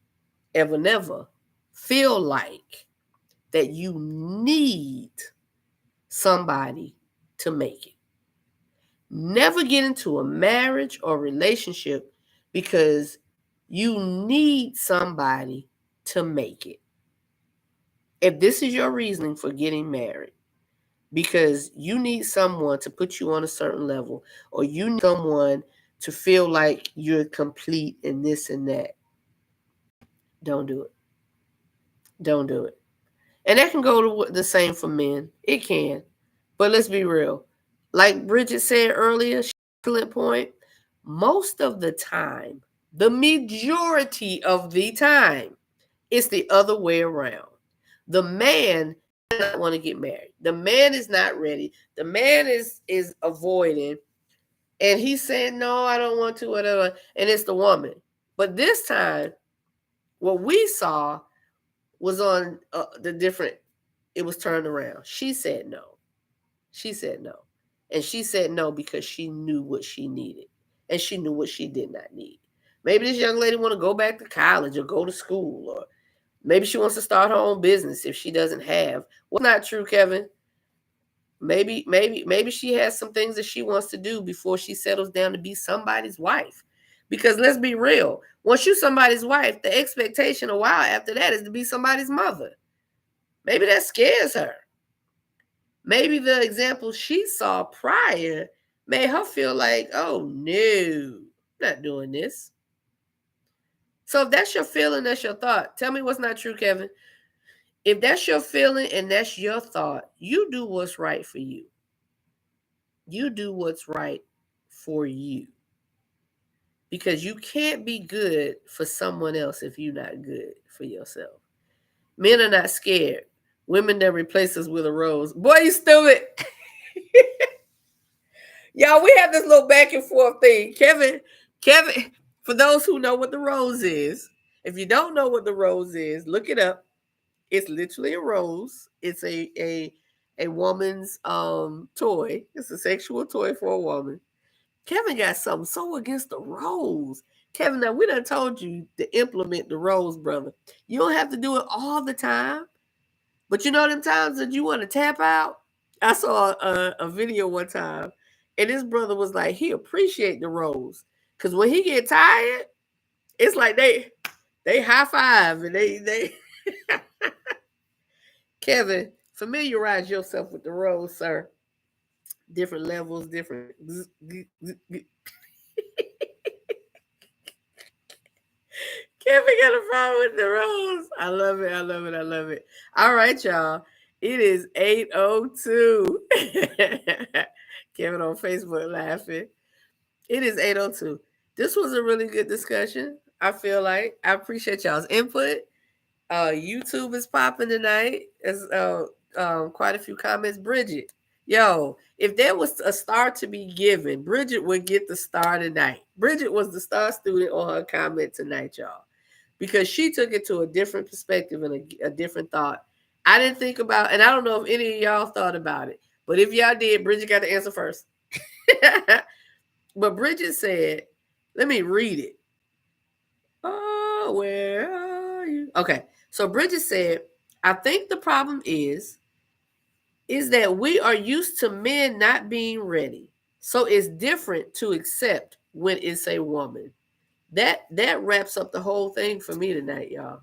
ever, never feel like that you need somebody to make it. Never get into a marriage or relationship because you need somebody to make it. If this is your reasoning for getting married, because you need someone to put you on a certain level, or you need someone to feel like you're complete in this and that, don't do it. Don't do it. And that can go to the same for men. It can. But let's be real. Like Bridget said earlier, excellent point. Most of the time, the majority of the time, it's the other way around. The man does not want to get married. The man is not ready. The man is avoiding. And he's saying, no, I don't want to, whatever. And it's the woman. But this time, what we saw was on the different, it was turned around. She said no. She said no. And she said no because she knew what she needed. And she knew what she did not need. Maybe this young lady want to go back to college or go to school, or maybe she wants to start her own business if she doesn't have. Well, not true, Kevin. Maybe she has some things that she wants to do before she settles down to be somebody's wife. Because let's be real, once you're somebody's wife, the expectation a while after that is to be somebody's mother. Maybe that scares her. Maybe the example she saw prior made her feel like, oh no, I'm not doing this. So if that's your feeling, that's your thought. Tell me what's not true, Kevin. If that's your feeling and that's your thought, you do what's right for you. You do what's right for you. Because you can't be good for someone else if you're not good for yourself. Men are not scared. Women that replace us with a rose. Boy, you stupid. Y'all, we have this little back and forth thing. Kevin, for those who know what the rose is, if you don't know what the rose is, look it up. It's literally a rose. It's a woman's toy. It's a sexual toy for a woman. Kevin got something so against the rose. Kevin, now we done told you to implement the rose, brother. You don't have to do it all the time. But you know them times that you want to tap out? I saw a video one time, and this brother was like, he appreciate the rose. Because when he get tired, it's like they high five and they Kevin, familiarize yourself with the rose, sir. Different levels, different. Kevin got a problem with the rose. I love it. I love it. I love it. All right, y'all. It is 8:02. Kevin on Facebook laughing. It is 8:02. This was a really good discussion. I feel like I appreciate y'all's input. YouTube is popping tonight. There's quite a few comments. Bridget, Yo, if there was a star to be given, Bridget would get the star tonight. Bridget was the star student on her comment tonight, y'all, because she took it to a different perspective and a different thought. I didn't think about, and I don't know if any of y'all thought about it, but if y'all did, Bridget got the answer first. But Bridget said, let me read it. Oh, where are you? Okay, so Bridget said, I think the problem is that we are used to men not being ready. So it's different to accept when it's a woman. That wraps up the whole thing for me tonight, y'all.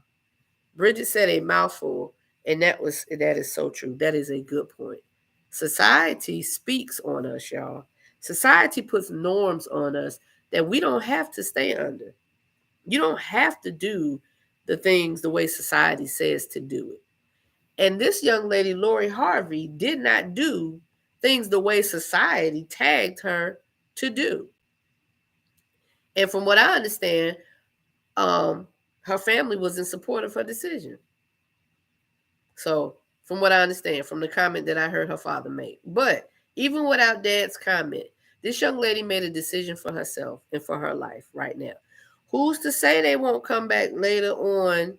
Bridget said a mouthful, and that is so true. That is a good point. Society speaks on us, y'all. Society puts norms on us that we don't have to stay under. You don't have to do the things the way society says to do it. And this young lady, Lori Harvey, did not do things the way society tagged her to do. And from what I understand, her family was in support of her decision. So, from what I understand, from the comment that I heard her father make. But even without dad's comment, this young lady made a decision for herself and for her life right now. Who's to say they won't come back later on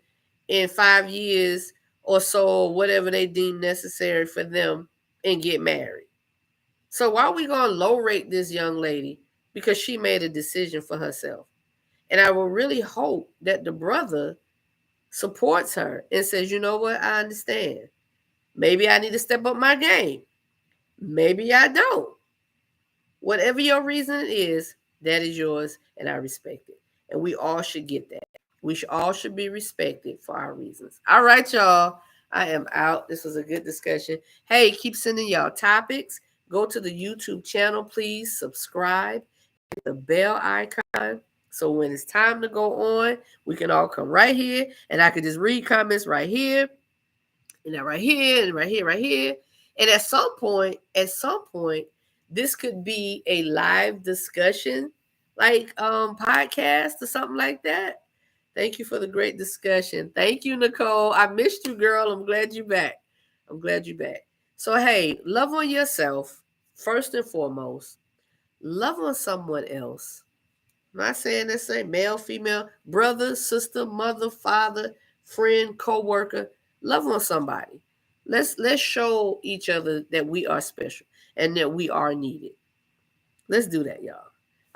in 5 years or so, or whatever they deem necessary for them, and get married? So why are we going to low rate this young lady because she made a decision for herself? And I will really hope that the brother supports her and says, you know what, I understand. Maybe I need to step up my game. Maybe I don't. Whatever your reason is, that is yours, and I respect it. And we all should get that. We all should be respected for our reasons. All right, y'all. I am out. This was a good discussion. Hey, keep sending y'all topics. Go to the YouTube channel, please. Subscribe. Hit the bell icon. So when it's time to go on, we can all come right here, and I can just read comments right here, and that right here, and right here, right here. And at some point, this could be a live discussion, like podcast or something like that. Thank you for the great discussion. Thank you, Nicole. I missed you, girl. I'm glad you're back. So hey, love on yourself first and foremost. Love on someone else. I'm not saying that same male, female, brother, sister, mother, father, friend, co-worker. Love on somebody. Let's show each other that we are special and that we are needed. Let's do that, y'all.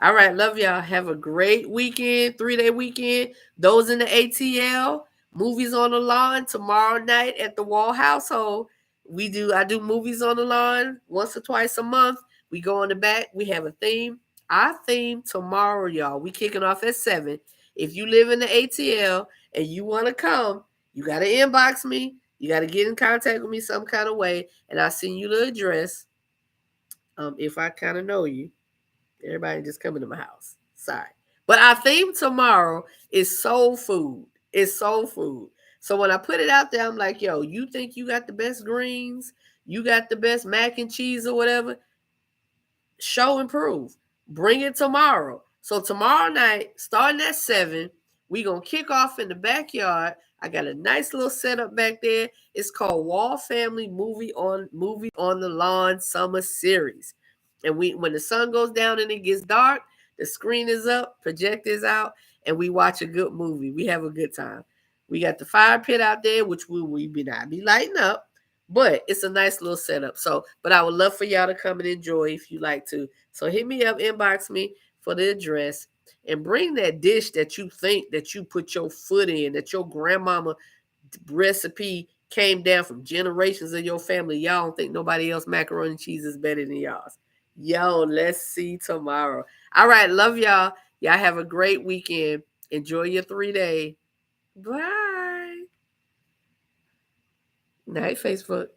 All right, love y'all. Have a great weekend, 3-day weekend. Those in the ATL, movies on the lawn tomorrow night at the Wall household. I do movies on the lawn once or twice a month. We go in the back. We have a theme. Our theme tomorrow, y'all. We kicking off at 7. If you live in the ATL and you want to come, you got to inbox me. You got to get in contact with me some kind of way, and I'll send you the address. If I kind of know you. Everybody just coming to my house. Sorry. But our theme tomorrow is soul food. It's soul food. So when I put it out there, I'm like, yo, you think you got the best greens? You got the best mac and cheese or whatever? Show and prove. Bring it tomorrow. So tomorrow night, starting at 7, we going to kick off in the backyard. I got a nice little setup back there. It's called Wall Family Movie on the Lawn Summer Series. And when the sun goes down and it gets dark, the screen is up, projector's out, and we watch a good movie. We have a good time. We got the fire pit out there, which we not be lighting up, but it's a nice little setup. So, but I would love for y'all to come and enjoy if you like to. So hit me up, inbox me for the address, and bring that dish that you think that you put your foot in, that your grandmama recipe came down from generations of your family. Y'all don't think nobody else macaroni and cheese is better than y'all's. Yo, let's see tomorrow. All right, love y'all. Y'all have a great weekend. Enjoy your 3-day. Bye. Night, Facebook.